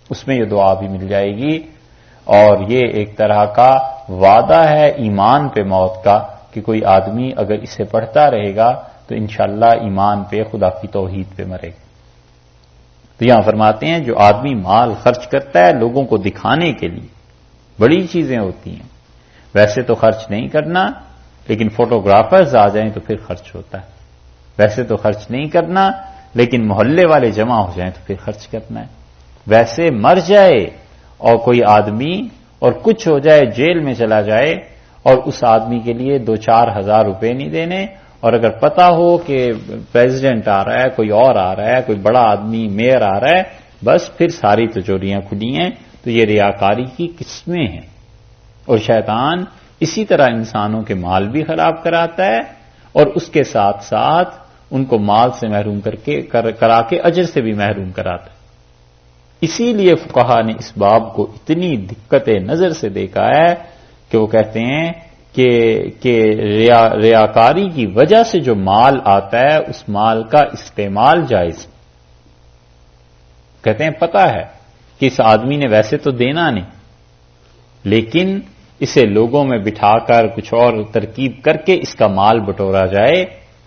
اس میں یہ دعا بھی مل جائے گی، اور یہ ایک طرح کا وعدہ ہے ایمان پہ موت کا کہ کوئی آدمی اگر اسے پڑھتا رہے گا تو انشاءاللہ ایمان پہ خدا کی توحید پہ مرے گا۔ تو یہاں فرماتے ہیں جو آدمی مال خرچ کرتا ہے لوگوں کو دکھانے کے لیے، بڑی چیزیں ہوتی ہیں، ویسے تو خرچ نہیں کرنا، لیکن فوٹوگرافرز آ جائیں تو پھر خرچ ہوتا ہے، ویسے تو خرچ نہیں کرنا لیکن محلے والے جمع ہو جائیں تو پھر خرچ کرنا ہے، ویسے مر جائے اور کوئی آدمی اور کچھ ہو جائے، جیل میں چلا جائے اور اس آدمی کے لیے 2-4 ہزار روپے نہیں دینے، اور اگر پتا ہو کہ پریزیڈنٹ آ رہا ہے، کوئی اور آ رہا ہے، کوئی بڑا آدمی میئر آ رہا ہے، بس پھر ساری تجوریاں کھلی ہیں، تو یہ ریاکاری کی قسمیں ہیں۔ اور شیطان اسی طرح انسانوں کے مال بھی خراب کراتا ہے اور اس کے ساتھ ساتھ ان کو مال سے محروم کرا کے اجر سے بھی محروم کراتا ہے۔ اسی لیے فقہا نے اس باب کو اتنی دقت نظر سے دیکھا ہے کہ وہ کہتے ہیں کہ ریاکاری کی وجہ سے جو مال آتا ہے اس مال کا استعمال جائز، کہتے ہیں پتہ ہے کہ اس آدمی نے ویسے تو دینا نہیں، لیکن اسے لوگوں میں بٹھا کر کچھ اور ترکیب کر کے اس کا مال بٹورا جائے،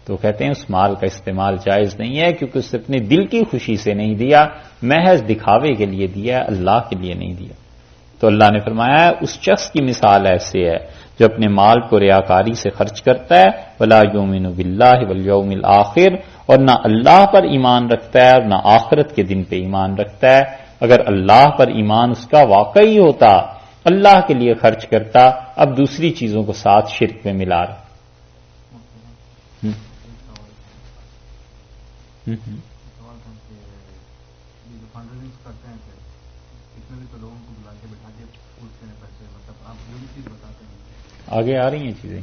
تو کہتے ہیں اس مال کا استعمال جائز نہیں ہے، کیونکہ اس نے اپنے دل کی خوشی سے نہیں دیا، محض دکھاوے کے لیے دیا، اللہ کے لیے نہیں دیا۔ تو اللہ نے فرمایا اس شخص کی مثال ایسے ہے جو اپنے مال کو ریاکاری سے خرچ کرتا ہے، وَلَا يُؤْمِنُ بِاللَّهِ وَالْيَوْمِ الْآخِرِ، اور نہ اللہ پر ایمان رکھتا ہے اور نہ آخرت کے دن پہ ایمان رکھتا ہے۔ اگر اللہ پر ایمان اس کا واقعی ہوتا، اللہ کے لیے خرچ کرتا، اب دوسری چیزوں کو ساتھ شرک میں ملا رہا۔ آگے آ رہی ہیں چیزیں،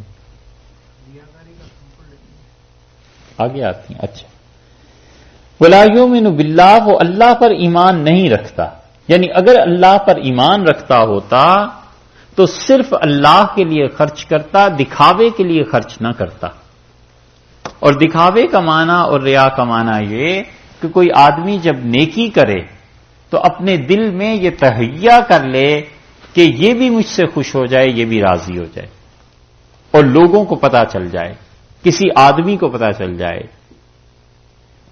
آگے آتی ہیں۔ اچھا، وَلَا يُؤْمِنُ بِاللَّهِ، وہ اللہ پر ایمان نہیں رکھتا، یعنی اگر اللہ پر ایمان رکھتا ہوتا تو صرف اللہ کے لیے خرچ کرتا، دکھاوے کے لیے خرچ نہ کرتا۔ اور دکھاوے کا معنی اور ریا کا معنی یہ کہ کوئی آدمی جب نیکی کرے تو اپنے دل میں یہ تہیہ کر لے کہ یہ بھی مجھ سے خوش ہو جائے، یہ بھی راضی ہو جائے، اور لوگوں کو پتا چل جائے، کسی آدمی کو پتا چل جائے۔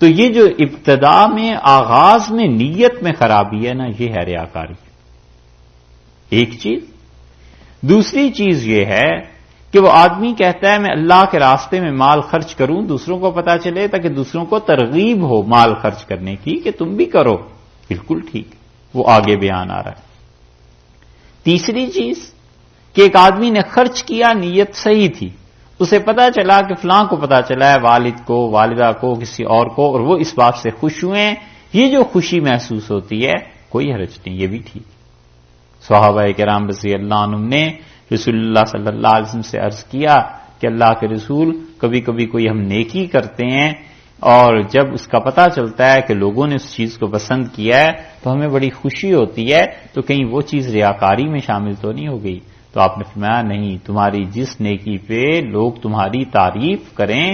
تو یہ جو ابتدا میں آغاز میں نیت میں خرابی ہے نا، یہ ہے ریاکاری، ایک چیز۔ دوسری چیز یہ ہے کہ وہ آدمی کہتا ہے میں اللہ کے راستے میں مال خرچ کروں، دوسروں کو پتا چلے تاکہ دوسروں کو ترغیب ہو مال خرچ کرنے کی کہ تم بھی کرو، بالکل ٹھیک، وہ آگے بیان آ رہا ہے۔ تیسری چیز کہ ایک آدمی نے خرچ کیا، نیت صحیح تھی، اسے پتا چلا کہ فلاں کو پتا چلا ہے، والد کو، والدہ کو، کسی اور کو، اور وہ اس بات سے خوش ہوئے، یہ جو خوشی محسوس ہوتی ہے کوئی حرج نہیں، یہ بھی ٹھیک۔ صحابہ کرام رضی اللہ عنہم نے رسول اللہ صلی اللہ علیہ وسلم سے عرض کیا کہ اللہ کے رسول، کبھی کبھی کوئی ہم نیکی کرتے ہیں اور جب اس کا پتہ چلتا ہے کہ لوگوں نے اس چیز کو پسند کیا ہے تو ہمیں بڑی خوشی ہوتی ہے، تو کہیں وہ چیز ریاکاری میں شامل تو نہیں ہو گئی؟ تو آپ نے فرمایا نہیں، تمہاری جس نیکی پہ لوگ تمہاری تعریف کریں،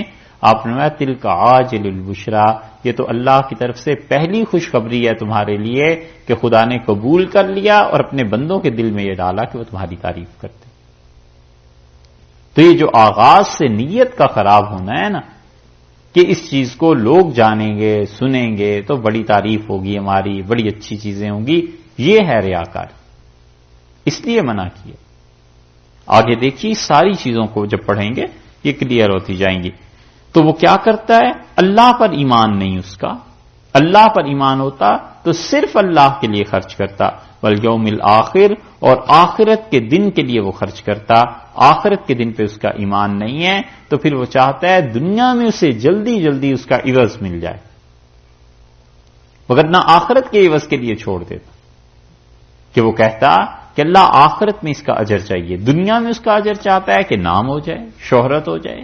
آپ نے فرمایا تلک عاجل البشرا، یہ تو اللہ کی طرف سے پہلی خوشخبری ہے تمہارے لیے کہ خدا نے قبول کر لیا اور اپنے بندوں کے دل میں یہ ڈالا کہ وہ تمہاری تعریف کرتے۔ تو یہ جو آغاز سے نیت کا خراب ہونا ہے نا، کہ اس چیز کو لوگ جانیں گے، سنیں گے تو بڑی تعریف ہوگی ہماری، بڑی اچھی چیزیں ہوں گی، یہ ہے ریاکاری، اس لیے منع کیا۔ آگے دیکھیے ساری چیزوں کو جب پڑھیں گے یہ کلیئر ہوتی جائیں گی۔ تو وہ کیا کرتا ہے؟ اللہ پر ایمان نہیں اس کا، اللہ پر ایمان ہوتا تو صرف اللہ کے لیے خرچ کرتا، والیوم الآخر، اور آخرت کے دن کے لیے وہ خرچ کرتا، آخرت کے دن پہ اس کا ایمان نہیں ہے تو پھر وہ چاہتا ہے دنیا میں اسے جلدی جلدی اس کا عوض مل جائے، مگر نہ آخرت کے عوض کے لیے چھوڑ دیتا، کہ وہ کہتا کہ اللہ آخرت میں اس کا اجر چاہیے، دنیا میں اس کا اجر چاہتا ہے کہ نام ہو جائے، شہرت ہو جائے۔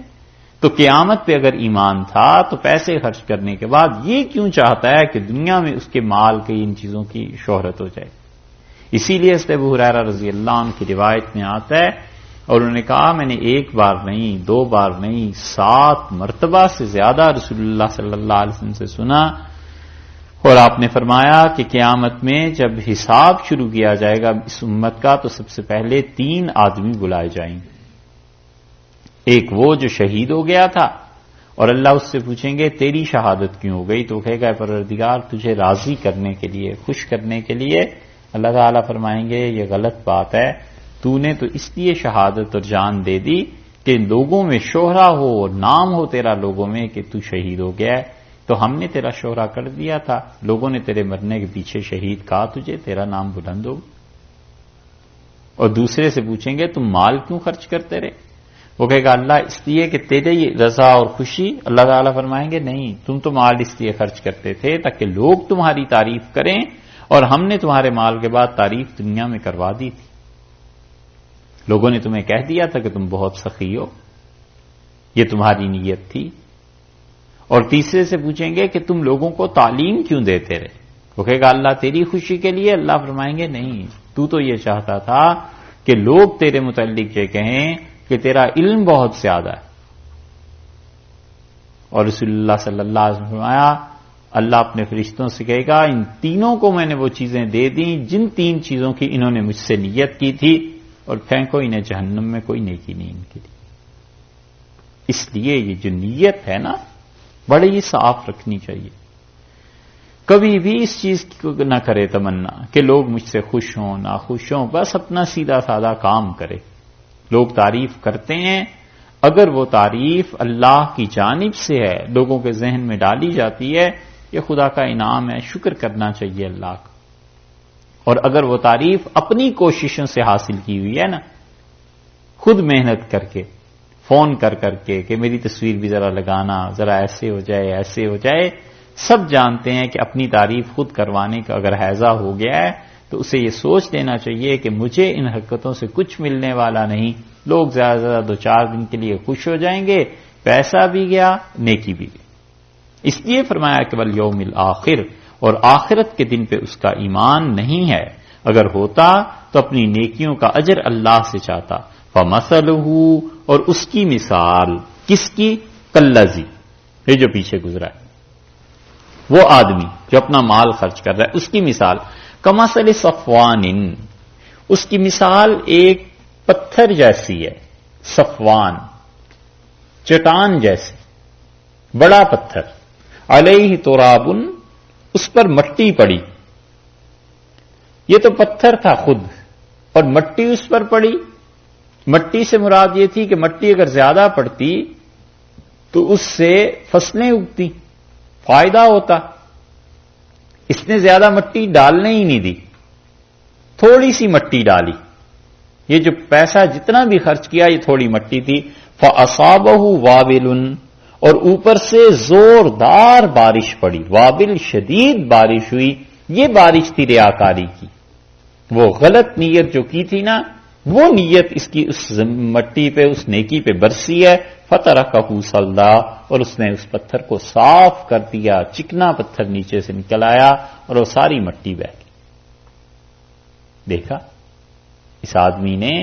تو قیامت پہ اگر ایمان تھا تو پیسے خرچ کرنے کے بعد یہ کیوں چاہتا ہے کہ دنیا میں اس کے مال کی ان چیزوں کی شہرت ہو جائے؟ اسی لیے حضرت ابو ہریرہ رضی اللہ عنہ کی روایت میں آتا ہے، اور انہوں نے کہا میں نے ایک بار نہیں، 2 بار نہیں، 7 مرتبہ سے زیادہ رسول اللہ صلی اللہ علیہ وسلم سے سنا، اور آپ نے فرمایا کہ قیامت میں جب حساب شروع کیا جائے گا اس امت کا تو سب سے پہلے 3 آدمی بلائے جائیں گے، ایک وہ جو شہید ہو گیا تھا، اور اللہ اس سے پوچھیں گے تیری شہادت کیوں ہو گئی؟ تو کہے گا پروردگار تجھے راضی کرنے کے لیے، خوش کرنے کے لیے۔ اللہ تعالیٰ فرمائیں گے یہ غلط بات ہے، تو نے تو اس لیے شہادت اور جان دے دی کہ لوگوں میں شہرہ ہو اور نام ہو تیرا لوگوں میں کہ تو شہید ہو گیا ہے، تو ہم نے تیرا شہرہ کر دیا تھا، لوگوں نے تیرے مرنے کے پیچھے شہید کہا تجھے، تیرا نام بلند ہو۔ اور دوسرے سے پوچھیں گے تم مال کیوں خرچ کرتے رہے؟ وہ کہے گا اللہ اس لیے کہ تیرے رضا اور خوشی۔ اللہ تعالیٰ فرمائیں گے نہیں، تم تو مال اس لیے خرچ کرتے تھے تاکہ لوگ تمہاری تعریف کریں، اور ہم نے تمہارے مال کے بعد تعریف دنیا میں کروا دی تھی، لوگوں نے تمہیں کہہ دیا تھا کہ تم بہت سخی ہو، یہ تمہاری نیت تھی۔ اور تیسرے سے پوچھیں گے کہ تم لوگوں کو تعلیم کیوں دیتے رہے؟ وہ کہے گا اللہ تیری خوشی کے لیے۔ اللہ فرمائیں گے نہیں، تو یہ چاہتا تھا کہ لوگ تیرے متعلق یہ کہیں کہ تیرا علم بہت زیادہ ہے۔ اور رسول اللہ صلی اللہ علیہ وسلم فرمایا اللہ اپنے فرشتوں سے کہے گا ان تینوں کو میں نے وہ چیزیں دے دیں جن تین چیزوں کی انہوں نے مجھ سے نیت کی تھی، اور پھینکو انہیں جہنم میں، کوئی نیکی نہیں ان کے لیے۔ اس لیے یہ جو نیت ہے نا بڑی ہی صاف رکھنی چاہیے، کبھی بھی اس چیز کو نہ کرے تمنا کہ لوگ مجھ سے خوش ہوں ناخوش ہوں، بس اپنا سیدھا سادہ کام کرے۔ لوگ تعریف کرتے ہیں، اگر وہ تعریف اللہ کی جانب سے ہے، لوگوں کے ذہن میں ڈالی جاتی ہے، یہ خدا کا انعام ہے، شکر کرنا چاہیے اللہ کا۔ اور اگر وہ تعریف اپنی کوششوں سے حاصل کی ہوئی ہے نا، خود محنت کر کے، فون کر کے کہ میری تصویر بھی ذرا لگانا، ذرا ایسے ہو جائے ایسے ہو جائے، سب جانتے ہیں کہ اپنی تعریف خود کروانے کا اگر حیضہ ہو گیا ہے تو اسے یہ سوچ لینا چاہیے کہ مجھے ان حرکتوں سے کچھ ملنے والا نہیں، لوگ زیادہ سے زیادہ 2-4 دن کے لیے خوش ہو جائیں گے، پیسہ بھی گیا نیکی بھی گئی۔ اس لیے فرمایا کہ والیوم الآخر، اور آخرت کے دن پہ اس کا ایمان نہیں ہے، اگر ہوتا تو اپنی نیکیوں کا اجر اللہ سے چاہتا۔ فمثلہ، اور اس کی مثال، کس کی؟ کالذی، یہ جو پیچھے گزرا ہے، وہ آدمی جو اپنا مال خرچ کر رہا ہے، اس کی مثال کمثل صفوان، اس کی مثال ایک پتھر جیسی ہے، صفوان چٹان جیسی، بڑا پتھر، علیہ تراب، اس پر مٹی پڑی۔ یہ تو پتھر تھا خود، اور مٹی اس پر پڑی۔ مٹی سے مراد یہ تھی کہ مٹی اگر زیادہ پڑتی تو اس سے فصلیں اگتی، فائدہ ہوتا۔ اس نے زیادہ مٹی ڈالنے ہی نہیں دی، تھوڑی سی مٹی ڈالی۔ یہ جو پیسہ جتنا بھی خرچ کیا یہ تھوڑی مٹی تھی۔ فَأَصَابَهُ وَابِلٌ، اور اوپر سے زوردار بارش پڑی، وابل شدید بارش ہوئی۔ یہ بارش تھی ریاکاری کی، وہ غلط نیت جو کی تھی نا، وہ نیت اس کی اس مٹی پہ، اس نیکی پہ برسی ہے۔ فَتَرَكَهُ صَلْدًا، اور اس نے اس پتھر کو صاف کر دیا، چکنا پتھر نیچے سے نکل آیا اور وہ ساری مٹی بہ گئی۔ دیکھا، اس آدمی نے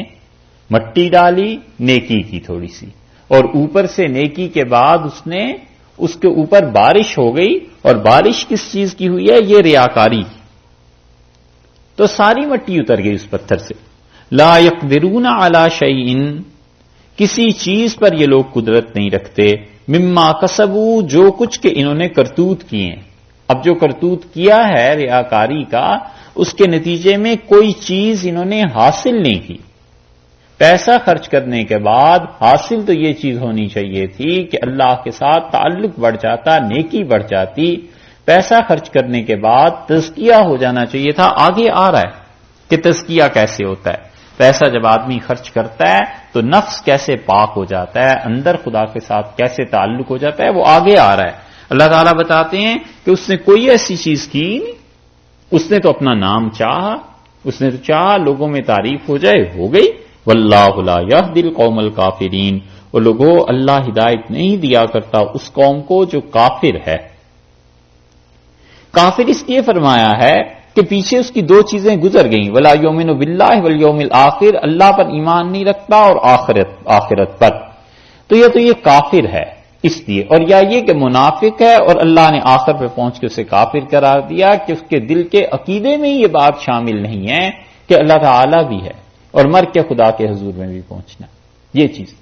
مٹی ڈالی، نیکی کی تھوڑی سی، اور اوپر سے نیکی کے بعد اس کے اوپر بارش ہو گئی، اور بارش کس چیز کی ہوئی ہے؟ یہ ریاکاری کی، تو ساری مٹی اتر گئی اس پتھر سے۔ لا یقدرون علی شیء، کسی چیز پر یہ لوگ قدرت نہیں رکھتے، مما کسبوا، جو کچھ کہ انہوں نے کرتوت کیے ہیں۔ اب جو کرتوت کیا ہے ریاکاری کا، اس کے نتیجے میں کوئی چیز انہوں نے حاصل نہیں کی۔ پیسہ خرچ کرنے کے بعد حاصل تو یہ چیز ہونی چاہیے تھی کہ اللہ کے ساتھ تعلق بڑھ جاتا، نیکی بڑھ جاتی۔ پیسہ خرچ کرنے کے بعد تزکیہ ہو جانا چاہیے تھا۔ آگے آ رہا ہے کہ تزکیہ کیسے ہوتا ہے، پیسہ جب آدمی خرچ کرتا ہے تو نفس کیسے پاک ہو جاتا ہے، اندر خدا کے ساتھ کیسے تعلق ہو جاتا ہے، وہ آگے آ رہا ہے۔ اللہ تعالیٰ بتاتے ہیں کہ اس نے کوئی ایسی چیز کی نہیں، اس نے تو اپنا نام چاہا، اس نے تو چاہا لوگوں میں تعریف ہو جائے، ہو گئی۔ واللہ لا یہدی القوم الکافرین، اور لوگوں اللہ ہدایت نہیں دیا کرتا اس قوم کو جو کافر ہے۔ کافر اس لیے فرمایا ہے کہ پیچھے اس کی 2 چیزیں گزر گئیں، ولا یؤمن باللہ والیوم الآخر، اللہ پر ایمان نہیں رکھتا اور آخرت پر، تو یہ کافر ہے اس لیے، اور یا یہ کہ منافق ہے اور اللہ نے آخر پہ پہنچ کے اسے کافر قرار دیا کہ اس کے دل کے عقیدے میں یہ بات شامل نہیں ہے کہ اللہ تعالی بھی ہے اور مر کے خدا کے حضور میں بھی پہنچنا، یہ چیز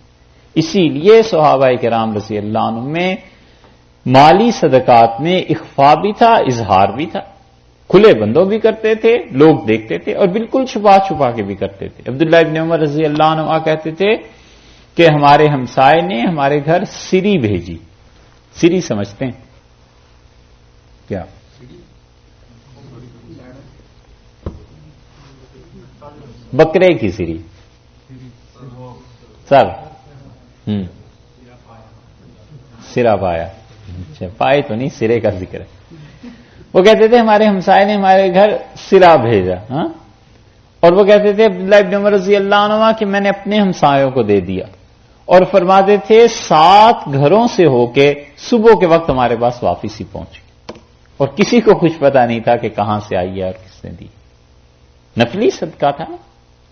اسی لیے صحابہ کرام رضی اللہ عنہ میں مالی صدقات میں اخفا بھی تھا، اظہار بھی تھا، کھلے بندوں بھی کرتے تھے، لوگ دیکھتے تھے، اور بالکل چھپا چھپا کے بھی کرتے تھے۔ عبداللہ ابن عمر رضی اللہ عنہ کہتے تھے کہ ہمارے ہمسائے نے ہمارے گھر سری بھیجی۔ سری سمجھتے ہیں کیا؟ بکرے کی سری، سر سرا پایا، اچھا پائے تو نہیں، سرے کا ذکر ہے۔ وہ کہتے تھے ہمارے ہمسائے نے ہمارے گھر سرا بھیجا، ہاں، اور وہ کہتے تھے عبداللہ ابن عمر رضی اللہ عنہ کہ میں نے اپنے ہمسایوں کو دے دیا، اور فرماتے تھے 7 گھروں سے ہو کے صبح کے وقت ہمارے پاس واپس ہی پہنچ گئی، اور کسی کو کچھ پتا نہیں تھا کہ کہاں سے آئی ہے اور کس نے دی۔ نفلی صدقہ تھا،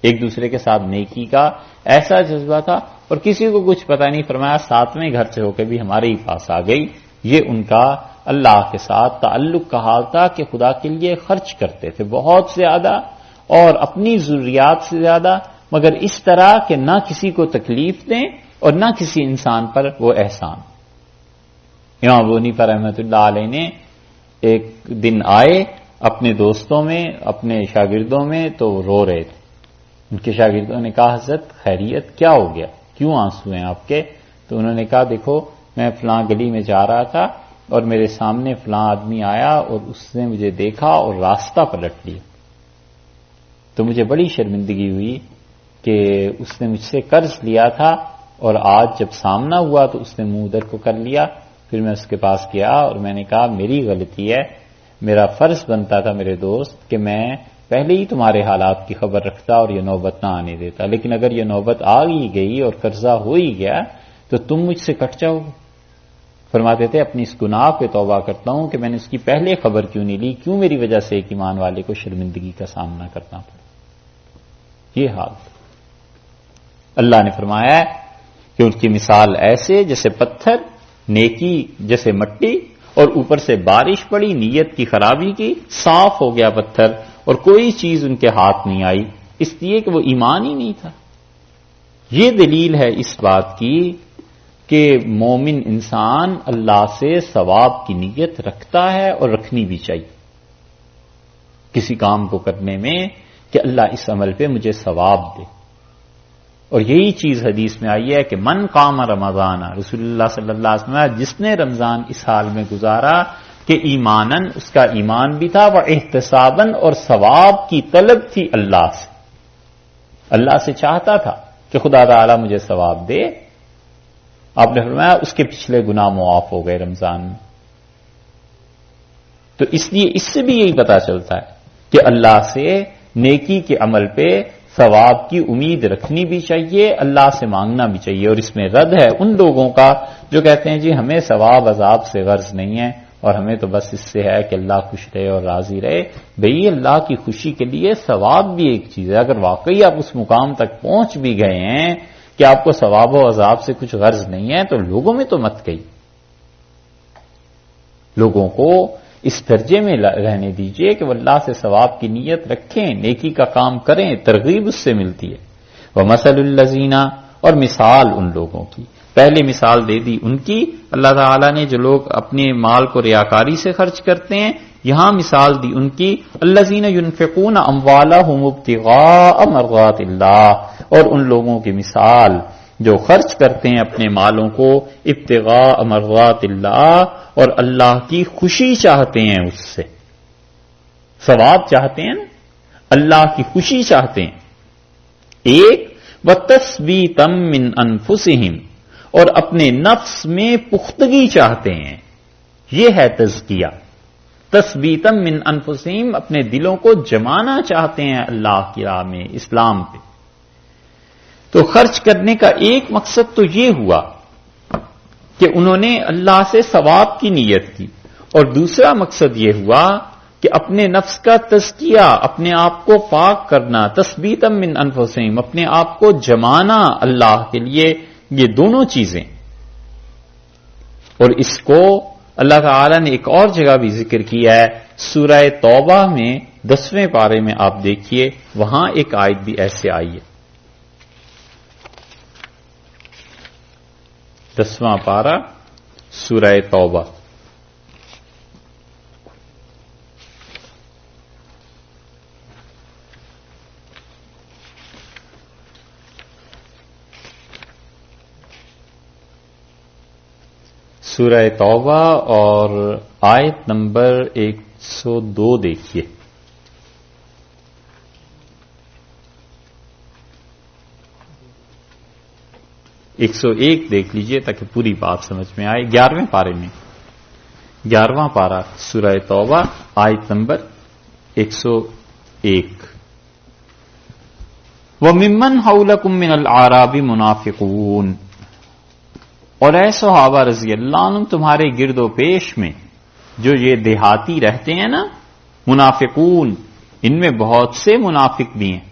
ایک دوسرے کے ساتھ نیکی کا ایسا جذبہ تھا، اور کسی کو کچھ پتا نہیں، فرمایا 7ویں گھر سے ہو کے بھی ہمارے ہی پاس آ گئی۔ یہ ان کا اللہ کے ساتھ تعلق کا حال تھا کہ خدا کے لیے خرچ کرتے تھے بہت زیادہ، اور اپنی ضروریات سے زیادہ، مگر اس طرح کہ نہ کسی کو تکلیف دیں اور نہ کسی انسان پر وہ احسان۔ امام ابو حنیفہ رحمۃ اللہ علیہ نے ایک دن آئے اپنے دوستوں میں، اپنے شاگردوں میں، تو وہ رو رہے تھے۔ ان کے شاگردوں نے کہا حضرت خیریت کیا ہو گیا، کیوں آنسو ہیں آپ کے؟ تو انہوں نے کہا دیکھو میں فلاں گلی میں جا رہا تھا اور میرے سامنے فلاں آدمی آیا اور اس نے مجھے دیکھا اور راستہ پلٹ لیا، تو مجھے بڑی شرمندگی ہوئی کہ اس نے مجھ سے قرض لیا تھا، اور آج جب سامنا ہوا تو اس نے منہ ادھر کو کر لیا۔ پھر میں اس کے پاس گیا اور میں نے کہا میری غلطی ہے، میرا فرض بنتا تھا میرے دوست کہ میں پہلے ہی تمہارے حالات کی خبر رکھتا اور یہ نوبت نہ آنے دیتا، لیکن اگر یہ نوبت آ ہی گئی اور قرضہ ہو ہی گیا تو تم مجھ سے کٹ جاؤ گے۔ فرماتے تھے اپنی اس گناہ پہ توبہ کرتا ہوں کہ میں نے اس کی پہلے خبر کیوں نہیں لی، کیوں میری وجہ سے ایک ایمان والے کو شرمندگی کا سامنا کرنا پڑا۔ یہ حال اللہ نے فرمایا ہے کہ ان کی مثال ایسے جیسے پتھر، نیکی جیسے مٹی، اور اوپر سے بارش پڑی، نیت کی خرابی کی، صاف ہو گیا پتھر اور کوئی چیز ان کے ہاتھ نہیں آئی، اس لیے کہ وہ ایمان ہی نہیں تھا۔ یہ دلیل ہے اس بات کی کہ مومن انسان اللہ سے ثواب کی نیت رکھتا ہے اور رکھنی بھی چاہیے کسی کام کو کرنے میں، کہ اللہ اس عمل پہ مجھے ثواب دے۔ اور یہی چیز حدیث میں آئی ہے کہ من قام رمضان، رسول اللہ صلی اللہ علیہ وسلم جس نے رمضان اس حال میں گزارا کہ ایماناً اس کا ایمان بھی تھا، وہ احتساباً اور ثواب کی طلب تھی اللہ سے، اللہ سے چاہتا تھا کہ خدا تعالی مجھے ثواب دے۔ آپ نے فرمایا اس کے پچھلے گناہ معاف ہو گئے رمضان میں۔ تو اس لیے اس سے بھی یہی پتا چلتا ہے کہ اللہ سے نیکی کے عمل پہ ثواب کی امید رکھنی بھی چاہیے، اللہ سے مانگنا بھی چاہیے۔ اور اس میں رد ہے ان لوگوں کا جو کہتے ہیں جی ہمیں ثواب عذاب سے غرض نہیں ہے اور ہمیں تو بس اس سے ہے کہ اللہ خوش رہے اور راضی رہے۔ بھئی اللہ کی خوشی کے لیے ثواب بھی ایک چیز ہے، اگر واقعی آپ اس مقام تک پہنچ بھی گئے ہیں کہ آپ کو ثواب و عذاب سے کچھ غرض نہیں ہے تو لوگوں میں تو مت کہیے، لوگوں کو اس درجے میں رہنے دیجئے کہ وہ اللہ سے ثواب کی نیت رکھیں، نیکی کا کام کریں، ترغیب اس سے ملتی ہے۔ وَمَثَلُ الَّذِينَ، اور مثال ان لوگوں کی، پہلے مثال دے دی ان کی اللہ تعالیٰ نے جو لوگ اپنے مال کو ریاکاری سے خرچ کرتے ہیں، یہاں مثال دی ان کی الَّذِينَ يُنْفِقُونَ أَمْوَالَهُمُ ابْتِغَاءَ مَرْضَاتِ اللَّهِ، اور ان لوگوں کی مثال جو خرچ کرتے ہیں اپنے مالوں کو ابتغاء مرضات اللہ، اور اللہ کی خوشی چاہتے ہیں، اس سے ثواب چاہتے ہیں، اللہ کی خوشی چاہتے ہیں۔ ایک وَتَثْبِيتًا مِّنْ أَنفُسِهِمْ، اور اپنے نفس میں پختگی چاہتے ہیں، یہ ہے تزکیہ۔ تثبیتا من انفسہم، اپنے دلوں کو جمانا چاہتے ہیں اللہ کی راہ میں، اسلام پہ۔ تو خرچ کرنے کا ایک مقصد تو یہ ہوا کہ انہوں نے اللہ سے ثواب کی نیت کی، اور دوسرا مقصد یہ ہوا کہ اپنے نفس کا تزکیہ، اپنے آپ کو پاک کرنا، تثبیتا من انفسہم، اپنے آپ کو جمانا اللہ کے لیے، یہ دونوں چیزیں۔ اور اس کو اللہ تعالی نے ایک اور جگہ بھی ذکر کیا ہے، سورہ توبہ میں 10ویں پارے میں آپ دیکھیے، وہاں ایک آیت بھی ایسے آئی ہے۔ 10واں پارہ سورہ توبہ. سورہ توبہ اور آیت نمبر 102 دیکھیے. 101 دیکھ لیجئے تاکہ پوری بات سمجھ میں آئے. 11ویں پارے میں 11واں پارہ سورہ توبہ آیت نمبر 101. وَمِمَّنْ حَوْلَكُمْ مِنَ الْأَعْرَابِ مُنَافِقُونَ، اور اے صحابہ رضی اللہ عنہ تمہارے گرد و پیش میں جو یہ دیہاتی رہتے ہیں نا، منافقون، ان میں بہت سے منافق بھی ہیں.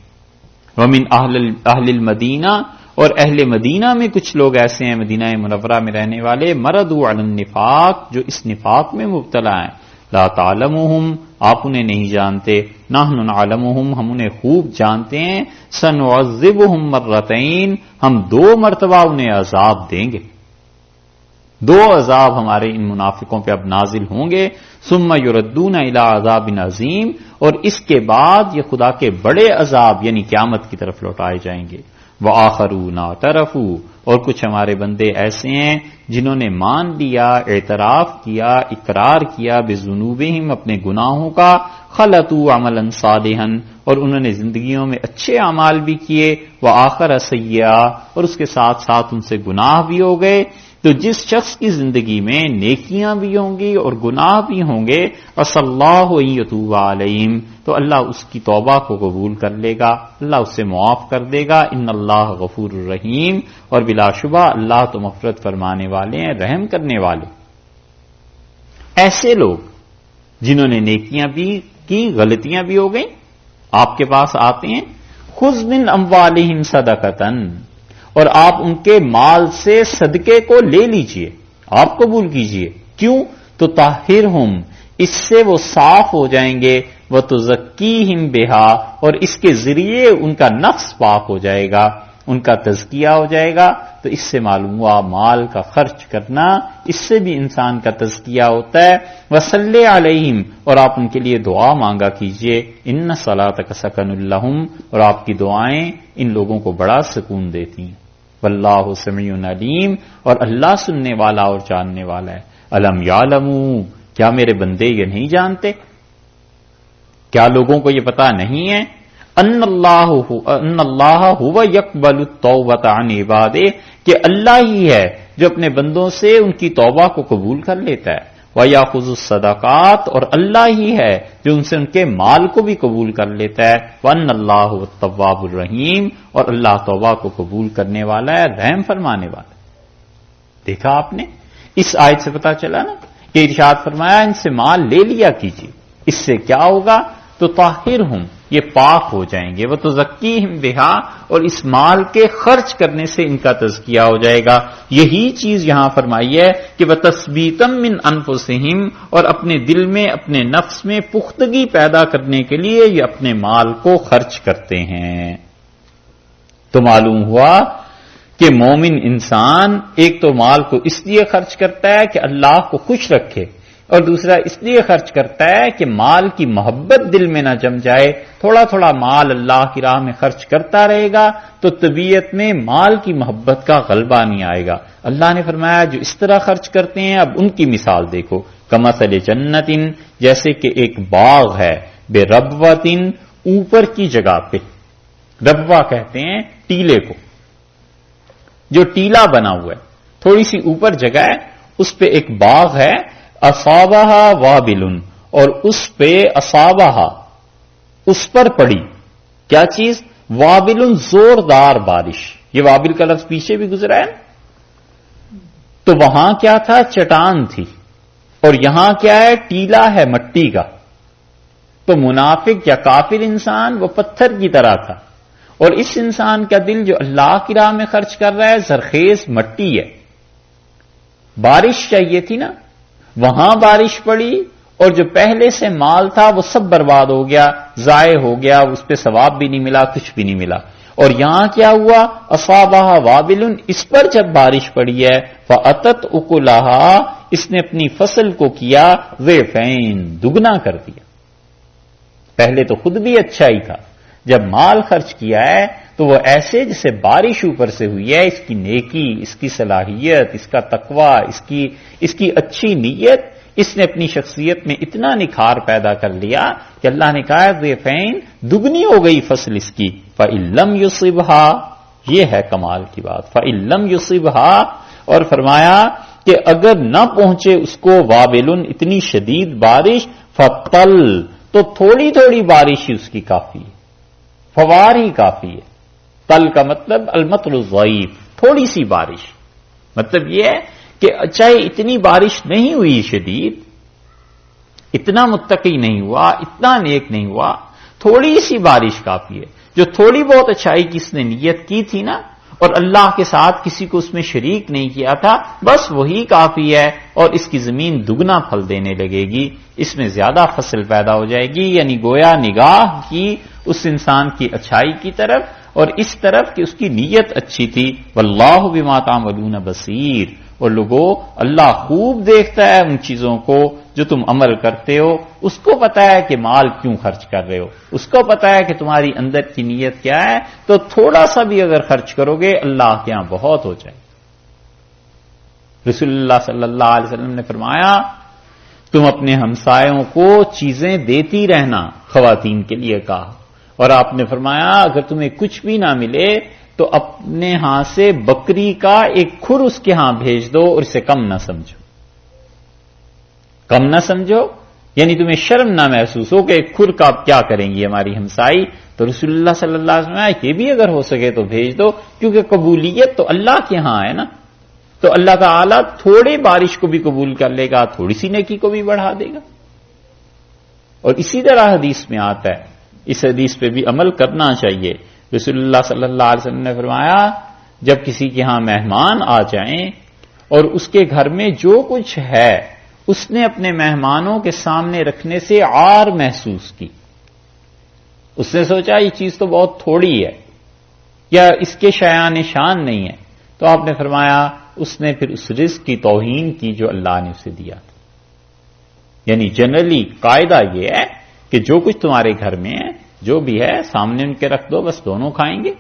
وَمِنْ أَهْلِ الْمَدِينَةِ، اور اہل مدینہ میں کچھ لوگ ایسے ہیں مدینہ منورہ میں رہنے والے، مردوا علی النفاق، جو اس نفاق میں مبتلا ہیں. لا تعلمهم، آپ انہیں نہیں جانتے. نحن نعلمهم، ہم انہیں خوب جانتے ہیں. سنعذبهم مرتين، ہم 2 مرتبہ انہیں عذاب دیں گے. 2 عذاب ہمارے ان منافقوں پہ اب نازل ہوں گے. ثم يردون الى عذاب عظیم، اور اس کے بعد یہ خدا کے بڑے عذاب یعنی قیامت کی طرف لوٹائے جائیں گے. وآخرون اعترفوا، اور کچھ ہمارے بندے ایسے ہیں جنہوں نے مان لیا، اعتراف کیا، اقرار کیا بذنوبہم، اپنے گناہوں کا. خلطوا عملا صالحا، اور انہوں نے زندگیوں میں اچھے اعمال بھی کیے. وآخر سیئا، اور اس کے ساتھ ساتھ ان سے گناہ بھی ہو گئے. تو جس شخص کی زندگی میں نیکیاں بھی ہوں گی اور گناہ بھی ہوں گے، عسى اللہ ان یتوب علیہم، تو اللہ اس کی توبہ کو قبول کر لے گا، اللہ اس سے معاف کر دے گا. ان اللہ غفور الرحیم، اور بلا شبہ اللہ تو مغفرت فرمانے والے ہیں، رحم کرنے والے. ایسے لوگ جنہوں نے نیکیاں بھی کی، غلطیاں بھی ہو گئیں، آپ کے پاس آتے ہیں. خذ من اموالہم صدقۃ، اور آپ ان کے مال سے صدقے کو لے لیجئے، آپ قبول کیجئے. کیوں؟ تو طاہرہم، اس سے وہ صاف ہو جائیں گے. وتزکیہم بہا، اور اس کے ذریعے ان کا نفس پاک ہو جائے گا، ان کا تزکیہ ہو جائے گا. تو اس سے معلوم ہوا مال کا خرچ کرنا، اس سے بھی انسان کا تزکیہ ہوتا ہے. وصلی علیہم، اور آپ ان کے لیے دعا مانگا کیجئے. ان صلاتک سکن لہم، اور آپ کی دعائیں ان لوگوں کو بڑا سکون دیتی ہیں. واللہ سمیع علیم، اور اللہ سننے والا اور جاننے والا ہے. الم یعلموا، کیا میرے بندے یہ نہیں جانتے، کیا لوگوں کو یہ پتا نہیں ہے؟ ان اللہ هو یقبل التوبۃ عن عبادہ، کہ اللہ ہی ہے جو اپنے بندوں سے ان کی توبہ کو قبول کر لیتا ہے. وَيَأْخُذُ الصَّدَقَاتِ، اور اللہ ہی ہے جو ان سے ان کے مال کو بھی قبول کر لیتا ہے. وَأَنَّ اللَّهُ هُوَ التَّوَّابُ الرَّحِيمُ، اور اللہ توبہ کو قبول کرنے والا ہے، رحم فرمانے والا ہے. دیکھا آپ نے، اس آیت سے پتا چلا نا کہ ارشاد فرمایا ان سے مال لے لیا کیجیے. اس سے کیا ہوگا؟ تو طاہرہم، یہ پاک ہو جائیں گے. وتزکیہم بہا، اور اس مال کے خرچ کرنے سے ان کا تزکیہ ہو جائے گا. یہی چیز یہاں فرمائی ہے کہ وتثبیتا من انفسہم، اور اپنے دل میں، اپنے نفس میں پختگی پیدا کرنے کے لیے یہ اپنے مال کو خرچ کرتے ہیں. تو معلوم ہوا کہ مومن انسان ایک تو مال کو اس لیے خرچ کرتا ہے کہ اللہ کو خوش رکھے، اور دوسرا اس لیے خرچ کرتا ہے کہ مال کی محبت دل میں نہ جم جائے. تھوڑا تھوڑا مال اللہ کی راہ میں خرچ کرتا رہے گا تو طبیعت میں مال کی محبت کا غلبہ نہیں آئے گا. اللہ نے فرمایا جو اس طرح خرچ کرتے ہیں، اب ان کی مثال دیکھو. کمثل جنت، جیسے کہ ایک باغ ہے، بے ربوۃ، اوپر کی جگہ پہ. ربوہ کہتے ہیں ٹیلے کو، جو ٹیلا بنا ہوا ہے، تھوڑی سی اوپر جگہ ہے، اس پہ ایک باغ ہے. اصابہ وابل، اور اس پہ اصابہ، اس پر پڑی کیا چیز؟ وابل، زوردار بارش. یہ وابل کا لفظ پیچھے بھی گزرا ہے. تو وہاں کیا تھا؟ چٹان تھی، اور یہاں کیا ہے؟ ٹیلا ہے مٹی کا. تو منافق یا کافر انسان وہ پتھر کی طرح تھا، اور اس انسان کا دل جو اللہ کی راہ میں خرچ کر رہا ہے زرخیز مٹی ہے. بارش چاہیے تھی نا، وہاں بارش پڑی، اور جو پہلے سے مال تھا وہ سب برباد ہو گیا، ضائع ہو گیا، اس پہ ثواب بھی نہیں ملا، کچھ بھی نہیں ملا. اور یہاں کیا ہوا؟ اصابہ وابل، اس پر جب بارش پڑی ہے، فاتت اکلہا، اس نے اپنی فصل کو کیا ضعفین، دگنا کر دیا۔ پہلے تو خود بھی اچھا ہی تھا، جب مال خرچ کیا ہے تو وہ ایسے جیسے بارش اوپر سے ہوئی ہے، اس کی نیکی، اس کی صلاحیت، اس کا تقوی، اس کی اچھی نیت، اس نے اپنی شخصیت میں اتنا نکھار پیدا کر لیا کہ اللہ نے کہا ضعفین، دگنی ہو گئی فصل اس کی۔ فَإِن لَّمْ يُصِبْهَا، یہ ہے کمال کی بات، فَإِن لَّمْ يُصِبْهَا، اور فرمایا کہ اگر نہ پہنچے اس کو وابلن، اتنی شدید بارش، فَطَلْ، تو تھوڑی تھوڑی بارش ہی اس کی کافی ہے، فوار ہی کافی ہے۔ تل کا مطلب المطر الضعیف، تھوڑی سی بارش، مطلب یہ ہے کہ چاہے اتنی بارش نہیں ہوئی شدید، اتنا متقی نہیں ہوا، اتنا نیک نہیں ہوا، تھوڑی سی بارش کافی ہے۔ جو تھوڑی بہت اچھائی کی اس نے نیت کی تھی نا، اور اللہ کے ساتھ کسی کو اس میں شریک نہیں کیا تھا، بس وہی کافی ہے، اور اس کی زمین دگنا پھل دینے لگے گی، اس میں زیادہ فصل پیدا ہو جائے گی۔ یعنی گویا نگاہ کی اس انسان کی اچھائی کی طرف، اور اس طرف کہ اس کی نیت اچھی تھی۔ واللہ بما تعملون بصیر، اور لوگوں اللہ خوب دیکھتا ہے ان چیزوں کو جو تم عمل کرتے ہو، اس کو پتا ہے کہ مال کیوں خرچ کر رہے ہو، اس کو پتا ہے کہ تمہاری اندر کی نیت کیا ہے، تو تھوڑا سا بھی اگر خرچ کرو گے اللہ کے ہاں بہت ہو جائے۔ رسول اللہ صلی اللہ علیہ وسلم نے فرمایا تم اپنے ہمسایوں کو چیزیں دیتی رہنا، خواتین کے لیے کہا، اور آپ نے فرمایا اگر تمہیں کچھ بھی نہ ملے تو اپنے ہاں سے بکری کا ایک کھر اس کے ہاں بھیج دو، اور اسے کم نہ سمجھو، کم نہ سمجھو، یعنی تمہیں شرم نہ محسوس ہو کہ ایک کھر کا اب کیا کریں گی ہماری ہمسائی۔ تو رسول اللہ صلی اللہ علیہ وسلم یہ بھی اگر ہو سکے تو بھیج دو، کیونکہ قبولیت تو اللہ کے ہاں ہے نا، تو اللہ تعالیٰ تھوڑے بارش کو بھی قبول کر لے گا، تھوڑی سی نیکی کو بھی بڑھا دے گا۔ اور اسی طرح حدیث میں آتا ہے، اس حدیث پہ بھی عمل کرنا چاہیے۔ رسول اللہ صلی اللہ علیہ وسلم نے فرمایا جب کسی کے ہاں مہمان آ جائیں اور اس کے گھر میں جو کچھ ہے اس نے اپنے مہمانوں کے سامنے رکھنے سے عار محسوس کی، اس نے سوچا یہ چیز تو بہت تھوڑی ہے یا اس کے شایان شان نہیں ہے، تو آپ نے فرمایا اس نے پھر اس رزق کی توہین کی جو اللہ نے اسے دیا تھا۔ یعنی جنرلی قاعدہ یہ ہے کہ جو کچھ تمہارے گھر میں ہے، جو بھی ہے سامنے ان کے رکھ دو، بس دونوں کھائیں گے۔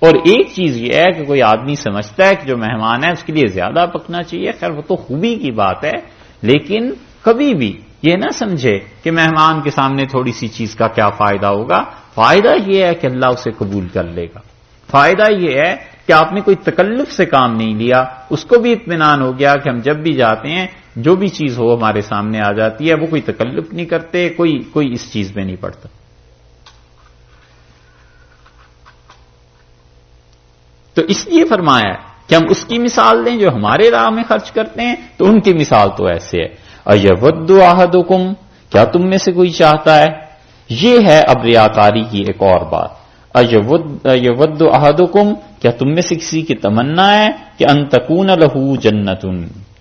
اور ایک چیز یہ ہے کہ کوئی آدمی سمجھتا ہے کہ جو مہمان ہے اس کے لیے زیادہ پکنا چاہیے، خیر وہ تو خوبی کی بات ہے، لیکن کبھی بھی یہ نہ سمجھے کہ مہمان کے سامنے تھوڑی سی چیز کا کیا فائدہ ہوگا۔ فائدہ یہ ہے کہ اللہ اسے قبول کر لے گا، فائدہ یہ ہے کہ آپ نے کوئی تکلف سے کام نہیں لیا، اس کو بھی اطمینان ہو گیا کہ ہم جب بھی جاتے ہیں جو بھی چیز ہو ہمارے سامنے آ جاتی ہے، وہ کوئی تکلف نہیں کرتے، کوئی اس چیز میں نہیں پڑتا۔ تو اس لیے فرمایا ہے کہ ہم اس کی مثال دیں جو ہمارے راہ میں خرچ کرتے ہیں، تو ان کی مثال تو ایسے ہے۔ اَيَوَدُّ أَحَدُكُمْ، کیا تم میں سے کوئی چاہتا ہے، یہ ہے اب ریاکاری کی ایک اور بات۔ اَيَوَدُّ أَحَدُكُمْ، کیا تم میں سے کسی کی تمنا ہے کہ أَن تَكُونَ لَهُ جَنَّةٌ،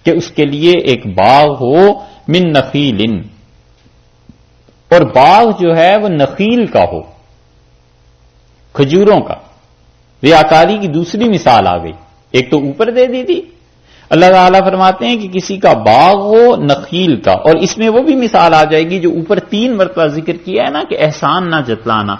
کہ اس کے لیے ایک باغ ہو، من نخیل، اور باغ جو ہے وہ نخیل کا ہو، کھجوروں کا۔ ریاکاری کی دوسری مثال آ گئی، ایک تو اوپر دے دی تھی، اللہ تعالیٰ فرماتے ہیں کہ کسی کا باغ ہو نخیل کا، اور اس میں وہ بھی مثال آ جائے گی جو اوپر 3 مرتبہ ذکر کیا ہے نا کہ احسان نہ جتلانا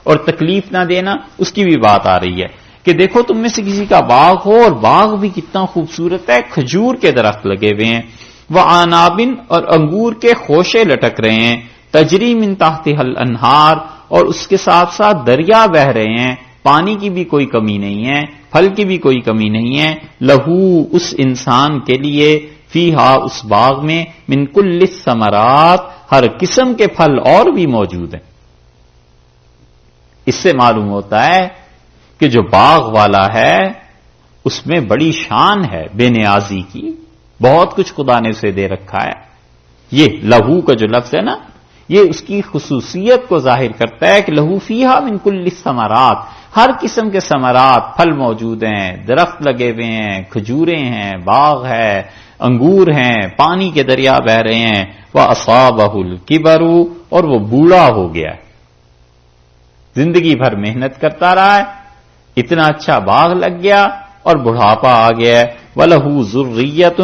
اور تکلیف نہ دینا، اس کی بھی بات آ رہی ہے کہ دیکھو تم میں سے کسی کا باغ ہو، اور باغ بھی کتنا خوبصورت ہے، کھجور کے درخت لگے ہوئے ہیں، وہ آنابن، اور انگور کے خوشے لٹک رہے ہیں، تجری من تحتها الانہار، اور اس کے ساتھ ساتھ دریا بہ رہے ہیں، پانی کی بھی کوئی کمی نہیں ہے، پھل کی بھی کوئی کمی نہیں ہے، لہو، اس انسان کے لیے، فیہا، اس باغ میں، من کل الثمرات، ہر قسم کے پھل اور بھی موجود ہیں۔ اس سے معلوم ہوتا ہے کہ جو باغ والا ہے اس میں بڑی شان ہے بے نیازی کی، بہت کچھ خدا نے اسے دے رکھا ہے۔ یہ لہو کا جو لفظ ہے نا، یہ اس کی خصوصیت کو ظاہر کرتا ہے کہ لہو فیہا من کل الثمرات، ہر قسم کے ثمرات، پھل موجود ہیں، درخت لگے ہوئے ہیں، کھجوریں ہیں، باغ ہے، انگور ہیں، پانی کے دریا بہ رہے ہیں، وَأَصَابَهُ الْكِبَرُ، اور وہ بوڑھا ہو گیا ہے۔ زندگی بھر محنت کرتا رہا ہے، اتنا اچھا باغ لگ گیا اور بڑھاپا آ گیا ہے، وَلَهُ ذُرِّيَّةٌ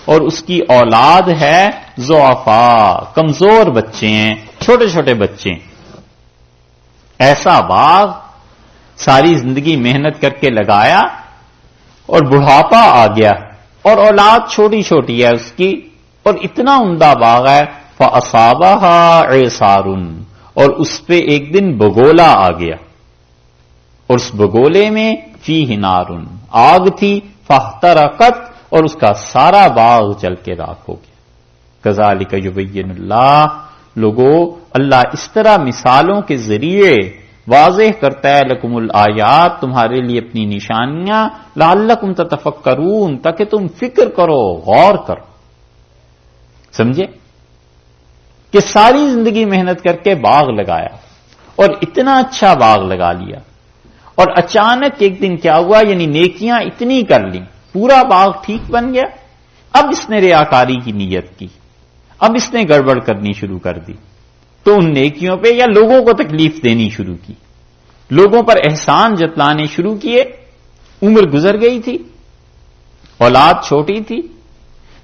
اور اس کی اولاد ہے ضعفاء، کمزور بچے ہیں، چھوٹے چھوٹے بچے ہیں۔ ایسا باغ ساری زندگی محنت کر کے لگایا اور بڑھاپا آ گیا اور اولاد چھوٹی چھوٹی ہے اس کی، اور اتنا عمدہ باغ ہے، فَأَصَابَهَا عِصَارٌ اور اس پہ ایک دن بگولا آ گیا، اور اس بگولے میں فیہ نارٌ آگ تھی، فاحترقت اور اس کا سارا باغ جل کے راکھ ہو گیا۔ کذالک یبین اللہ، لوگوں اللہ اس طرح مثالوں کے ذریعے واضح کرتا ہے لکم الآیات، تمہارے لیے اپنی نشانیاں، لعلکم تتفکرون تاکہ تم فکر کرو، غور کرو۔ سمجھے کہ ساری زندگی محنت کر کے باغ لگایا اور اتنا اچھا باغ لگا لیا، اور اچانک ایک دن کیا ہوا، یعنی نیکیاں اتنی کر لیں، پورا باغ ٹھیک بن گیا، اب اس نے ریاکاری کی نیت کی، اب اس نے گڑبڑ کرنی شروع کر دی، تو ان نیکیوں پہ یا لوگوں کو تکلیف دینی شروع کی، لوگوں پر احسان جتلانے شروع کیے، عمر گزر گئی تھی، اولاد چھوٹی تھی،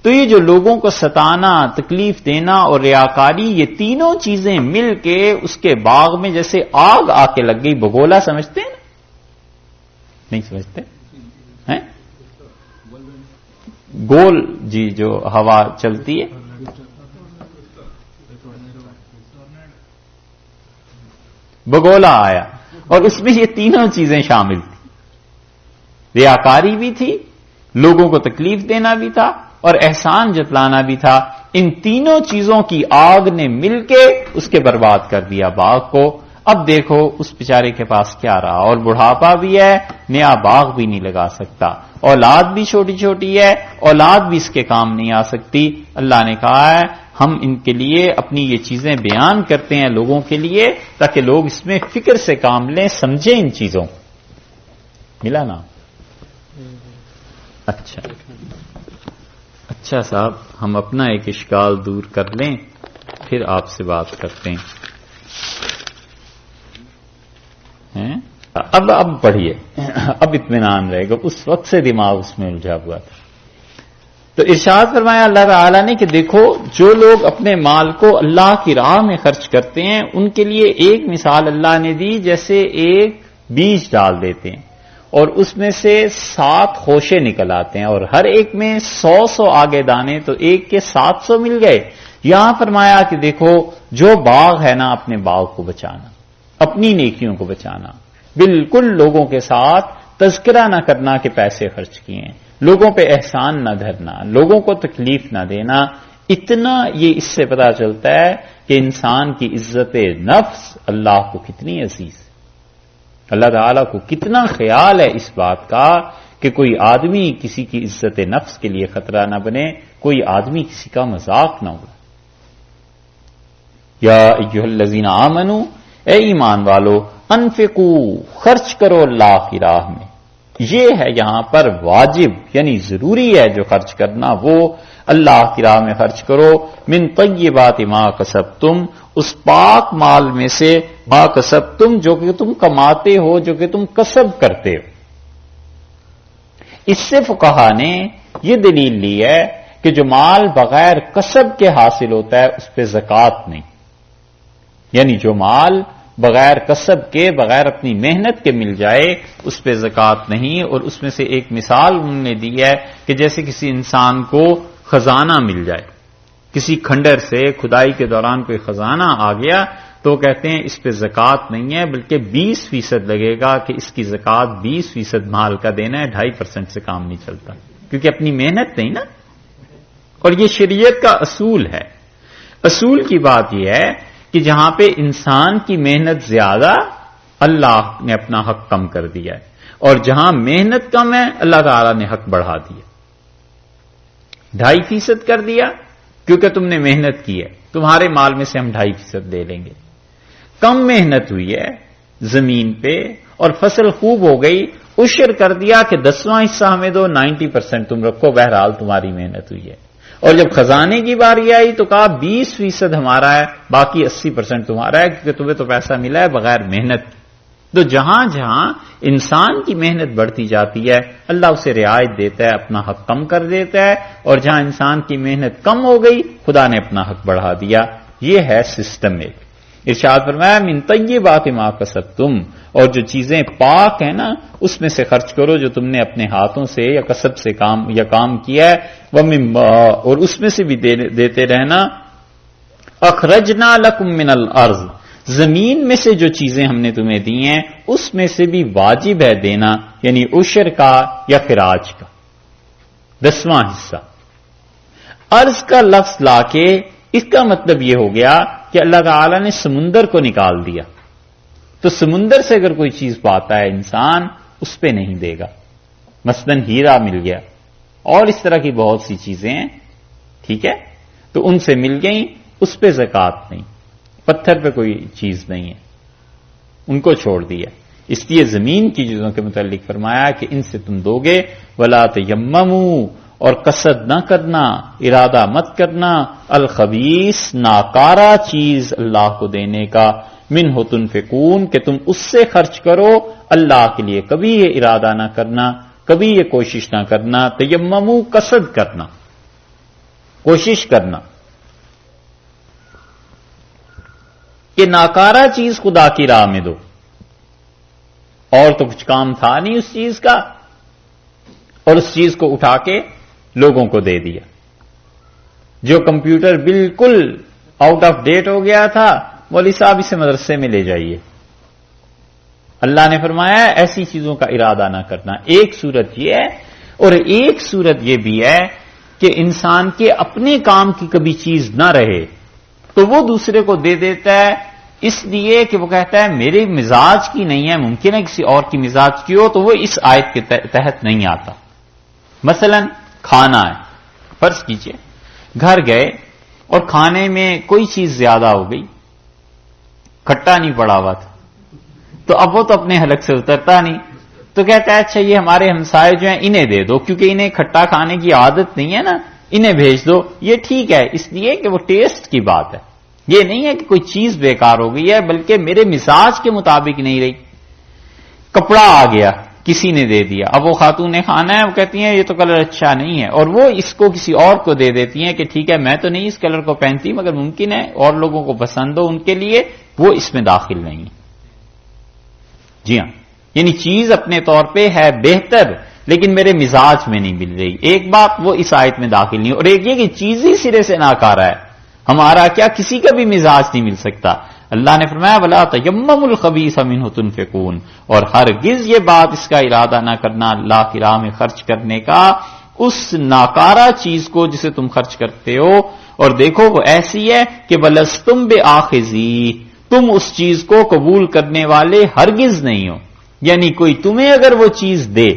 تو یہ جو لوگوں کو ستانا، تکلیف دینا اور ریاکاری، یہ تینوں چیزیں مل کے اس کے باغ میں جیسے آگ آ کے لگ گئی۔ بگولا سمجھتے ہیں نا؟ نہیں سمجھتے ہیں؟ گول جی جو ہوا چلتی ہے، بگولا آیا اور اس میں یہ تینوں چیزیں شامل تھیں، ریاکاری بھی تھی، لوگوں کو تکلیف دینا بھی تھا اور احسان جتلانا بھی تھا۔ ان تینوں چیزوں کی آگ نے مل کے اس کے برباد کر دیا باغ کو۔ اب دیکھو اس بیچارے کے پاس کیا رہا، اور بڑھاپا بھی ہے، نیا باغ بھی نہیں لگا سکتا، اولاد بھی چھوٹی چھوٹی ہے، اولاد بھی اس کے کام نہیں آ سکتی۔ اللہ نے کہا ہے ہم ان کے لیے اپنی یہ چیزیں بیان کرتے ہیں لوگوں کے لیے تاکہ لوگ اس میں فکر سے کام لیں، سمجھیں ان چیزوں۔ ملا نا؟ اچھا صاحب، ہم اپنا ایک اشکال دور کر لیں پھر آپ سے بات کرتے ہیں۔ اب پڑھیے، اب اطمینان رہے گا، اس وقت سے دماغ اس میں الجھا ہوا تھا۔ تو ارشاد فرمایا اللہ تعالیٰ نے کہ دیکھو جو لوگ اپنے مال کو اللہ کی راہ میں خرچ کرتے ہیں ان کے لیے ایک مثال اللہ نے دی، جیسے ایک بیج ڈال دیتے ہیں اور اس میں سے 7 خوشے نکل آتے ہیں، اور ہر ایک میں 100 آگے دانے، تو ایک کے 700 مل گئے۔ یہاں فرمایا کہ دیکھو جو باغ ہے نا، اپنے باغ کو بچانا، اپنی نیکیوں کو بچانا، بالکل لوگوں کے ساتھ تذکرہ نہ کرنا کہ پیسے خرچ کیے ہیں، لوگوں پہ احسان نہ دھرنا، لوگوں کو تکلیف نہ دینا، اتنا یہ اس سے پتا چلتا ہے کہ انسان کی عزت نفس اللہ کو کتنی عزیز ہے، اللہ تعالیٰ کو کتنا خیال ہے اس بات کا کہ کوئی آدمی کسی کی عزت نفس کے لیے خطرہ نہ بنے، کوئی آدمی کسی کا مذاق نہ ہو۔ یا ایھا الذین آمنوا، اے ایمان والو، انفقوا، خرچ کرو اللہ کی راہ میں۔ یہ ہے یہاں پر واجب، یعنی ضروری ہے جو خرچ کرنا وہ اللہ کی راہ میں خرچ کرو، من طیبات ما کسبتم، اس پاک مال میں سے، ما کسبتم جو کہ تم کماتے ہو، جو کہ تم کسب کرتے ہو۔ اس سے فقہا نے یہ دلیل لی ہے کہ جو مال بغیر کسب کے حاصل ہوتا ہے اس پہ زکوٰۃ نہیں، یعنی جو مال بغیر کسب کے، بغیر اپنی محنت کے مل جائے اس پہ زکوٰۃ نہیں۔ اور اس میں سے ایک مثال انہوں نے دی ہے کہ جیسے کسی انسان کو خزانہ مل جائے، کسی کھنڈر سے کھدائی کے دوران کوئی خزانہ آ گیا تو کہتے ہیں اس پہ زکوٰۃ نہیں ہے، بلکہ 20% لگے گا کہ اس کی زکوٰۃ 20% مال کا دینا ہے، 2.5% سے کام نہیں چلتا، کیونکہ اپنی محنت نہیں نا۔ اور یہ شریعت کا اصول ہے۔ اصول کی بات یہ ہے کہ جہاں پہ انسان کی محنت زیادہ، اللہ نے اپنا حق کم کر دیا ہے، اور جہاں محنت کم ہے اللہ تعالیٰ نے حق بڑھا دیا، 2.5% کر دیا کیونکہ تم نے محنت کی ہے، تمہارے مال میں سے ہم 2.5% دے لیں گے۔ کم محنت ہوئی ہے زمین پہ اور فصل خوب ہو گئی، عشر کر دیا کہ 10واں حصہ ہمیں دو، 90% تم رکھو، بہرحال تمہاری محنت ہوئی ہے۔ اور جب خزانے کی باری آئی تو کہا 20% ہمارا ہے، باقی 80% تمہارا ہے، کیونکہ تمہیں تو پیسہ ملا ہے بغیر محنت۔ تو جہاں جہاں انسان کی محنت بڑھتی جاتی ہے اللہ اسے رعایت دیتا ہے، اپنا حق کم کر دیتا ہے، اور جہاں انسان کی محنت کم ہو گئی خدا نے اپنا حق بڑھا دیا. یہ ہے سسٹم ایک. ارشاد فرمایا من طیبات ما کسبتم، اور جو چیزیں پاک ہیں نا اس میں سے خرچ کرو جو تم نے اپنے ہاتھوں سے یا کسب سے کام کیا ہے. ومما، اور اس میں سے بھی دیتے رہنا. اخرجنا لکم من الارض، زمین میں سے جو چیزیں ہم نے تمہیں دی ہیں اس میں سے بھی واجب ہے دینا، یعنی عشر کا یا خراج کا 10واں حصہ. ارض کا لفظ لا کے اس کا مطلب یہ ہو گیا کہ اللہ تعالی نے سمندر کو نکال دیا، تو سمندر سے اگر کوئی چیز پاتا ہے انسان اس پہ نہیں دے گا. مثلاً ہیرا مل گیا اور اس طرح کی بہت سی چیزیں ہیں، ٹھیک ہے، تو ان سے مل گئیں، اس پہ زکوٰۃ نہیں. پتھر پہ کوئی چیز نہیں ہے، ان کو چھوڑ دیا. اس لیے زمین کی چیزوں کے متعلق فرمایا کہ ان سے تم دو گے. ولا تیمموا، اور قصد نہ کرنا، ارادہ مت کرنا، الخبیث ناکارہ چیز اللہ کو دینے کا، منہ تنفقون، کہ تم اس سے خرچ کرو اللہ کے لیے. کبھی یہ ارادہ نہ کرنا، کبھی یہ کوشش نہ کرنا. تیمموا قصد کرنا، کوشش کرنا کہ ناکارہ چیز خدا کی راہ میں دو. اور تو کچھ کام تھا نہیں اس چیز کا، اور اس چیز کو اٹھا کے لوگوں کو دے دیا. جو کمپیوٹر بالکل آؤٹ آف ڈیٹ ہو گیا تھا، مولوی صاحب اسے مدرسے میں لے جائیے. اللہ نے فرمایا ایسی چیزوں کا ارادہ نہ کرنا. ایک صورت یہ ہے، اور ایک صورت یہ بھی ہے کہ انسان کے اپنے کام کی کبھی چیز نہ رہے تو وہ دوسرے کو دے دیتا ہے، اس لیے کہ وہ کہتا ہے میرے مزاج کی نہیں ہے، ممکن ہے کسی اور کی مزاج کی ہو، تو وہ اس آیت کے تحت نہیں آتا. مثلا کھانا ہے، فرض کیجئے گھر گئے اور کھانے میں کوئی چیز زیادہ ہو گئی، کھٹا نہیں پڑا ہوا تھا، تو اب وہ تو اپنے حلق سے اترتا نہیں، تو کہتا ہے اچھا یہ ہمارے ہمسائے جو ہیں انہیں دے دو، کیونکہ انہیں کھٹا کھانے کی عادت نہیں ہے نا، انہیں بھیج دو. یہ ٹھیک ہے اس لیے کہ وہ ٹیسٹ کی بات ہے، یہ نہیں ہے کہ کوئی چیز بیکار ہو گئی ہے، بلکہ میرے مزاج کے مطابق نہیں رہی. کپڑا آ گیا، کسی نے دے دیا، اب وہ خاتون نے کھانا ہے، وہ کہتی ہیں یہ تو کلر اچھا نہیں ہے، اور وہ اس کو کسی اور کو دے دیتی ہیں کہ ٹھیک ہے میں تو نہیں اس کلر کو پہنتی، مگر ممکن ہے اور لوگوں کو پسند ہو، ان کے لیے وہ اس میں داخل نہیں. جی ہاں، یعنی چیز اپنے طور پہ ہے بہتر لیکن میرے مزاج میں نہیں مل رہی. ایک بات وہ اس آیت میں داخل نہیں، اور ایک یہ کہ چیز ہی سرے سے ناکارہ ہے، ہمارا کیا کسی کا بھی مزاج نہیں مل سکتا. اللہ نے فرمایا ولا تیمموا الخبیث منہ تنفقون، اور ہرگز یہ بات اس کا ارادہ نہ کرنا اللہ کی راہ میں خرچ کرنے کا اس ناکارہ چیز کو جسے تم خرچ کرتے ہو. اور دیکھو وہ ایسی ہے کہ ولستم بآخذی، تم اس چیز کو قبول کرنے والے ہرگز نہیں ہو. یعنی کوئی تمہیں اگر وہ چیز دے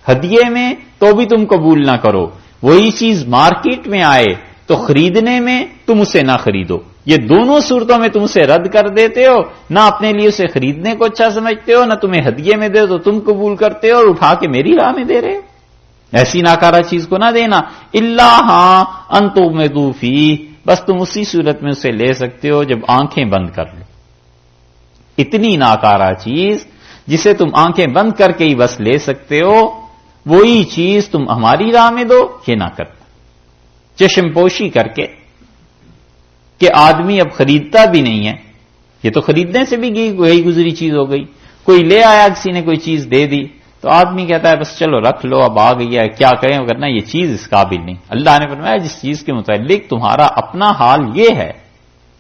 ہدیے میں تو بھی تم قبول نہ کرو، وہی چیز مارکیٹ میں آئے تو خریدنے میں تم اسے نہ خریدو. یہ دونوں صورتوں میں تم اسے رد کر دیتے ہو، نہ اپنے لیے اسے خریدنے کو اچھا سمجھتے ہو، نہ تمہیں ہدیے میں دے تو تم قبول کرتے ہو اور اٹھا کے میری راہ میں دے رہے ہو. ایسی ناکارہ چیز کو نہ دینا. الا ہاں ان تغمضوا فیہ، بس تم اسی صورت میں اسے لے سکتے ہو جب آنکھیں بند کر لو. اتنی ناکارہ چیز جسے تم آنکھیں بند کر کے ہی بس لے سکتے ہو، وہی چیز تم ہماری راہ میں دو، یہ نہ کرنا. چشم پوشی کر کے کہ آدمی اب خریدتا بھی نہیں ہے، یہ تو خریدنے سے بھی گئی گزری چیز ہو گئی. کوئی لے آیا، کسی نے کوئی چیز دے دی تو آدمی کہتا ہے بس چلو رکھ لو، اب آ گئی ہے کیا کریں، ورنہ یہ چیز اس قابل نہیں. اللہ نے فرمایا جس چیز کے متعلق تمہارا اپنا حال یہ ہے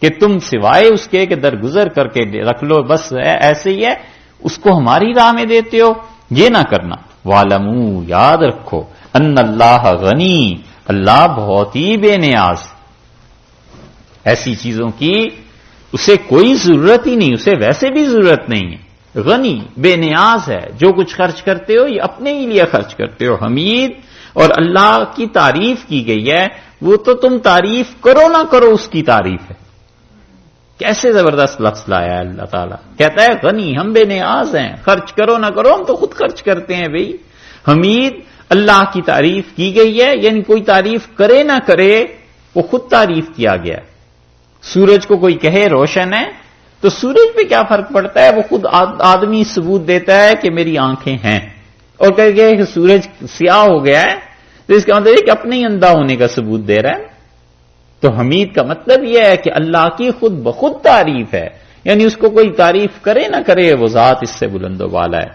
کہ تم سوائے اس کے کہ درگزر کر کے رکھ لو، بس ایسے ہی ہے، اس کو ہماری راہ میں دیتے ہو، یہ نہ کرنا. وَاعْلَمُوا، یاد رکھو، ان اللہ غنی، اللہ بہت ہی بے نیاز. ایسی چیزوں کی اسے کوئی ضرورت ہی نہیں، اسے ویسے بھی ضرورت نہیں ہے. غنی، بے نیاز ہے. جو کچھ خرچ کرتے ہو یہ اپنے ہی لیے خرچ کرتے ہو. حمید، اور اللہ کی تعریف کی گئی ہے، وہ تو تم تعریف کرو نہ کرو اس کی تعریف ہے. کیسے زبردست لفظ لایا ہے اللہ تعالیٰ. کہتا ہے غنی، ہم بے نیاز ہیں، خرچ کرو نہ کرو، ہم تو خود خرچ کرتے ہیں بھئی. حمید، اللہ کی تعریف کی گئی ہے، یعنی کوئی تعریف کرے نہ کرے وہ خود تعریف کیا گیا ہے. سورج کو کوئی کہے روشن ہے تو سورج پہ کیا فرق پڑتا ہے؟ وہ خود آدمی ثبوت دیتا ہے کہ میری آنکھیں ہیں، اور کہ سورج سیاہ ہو گیا ہے تو اس کا مطلب ہے کہ اپنے ہی اندھا ہونے کا ثبوت دے رہا ہے۔ تو حمید کا مطلب یہ ہے کہ اللہ کی خود بخود تعریف ہے، یعنی اس کو کوئی تعریف کرے نہ کرے وہ ذات اس سے بلند و بالا ہے۔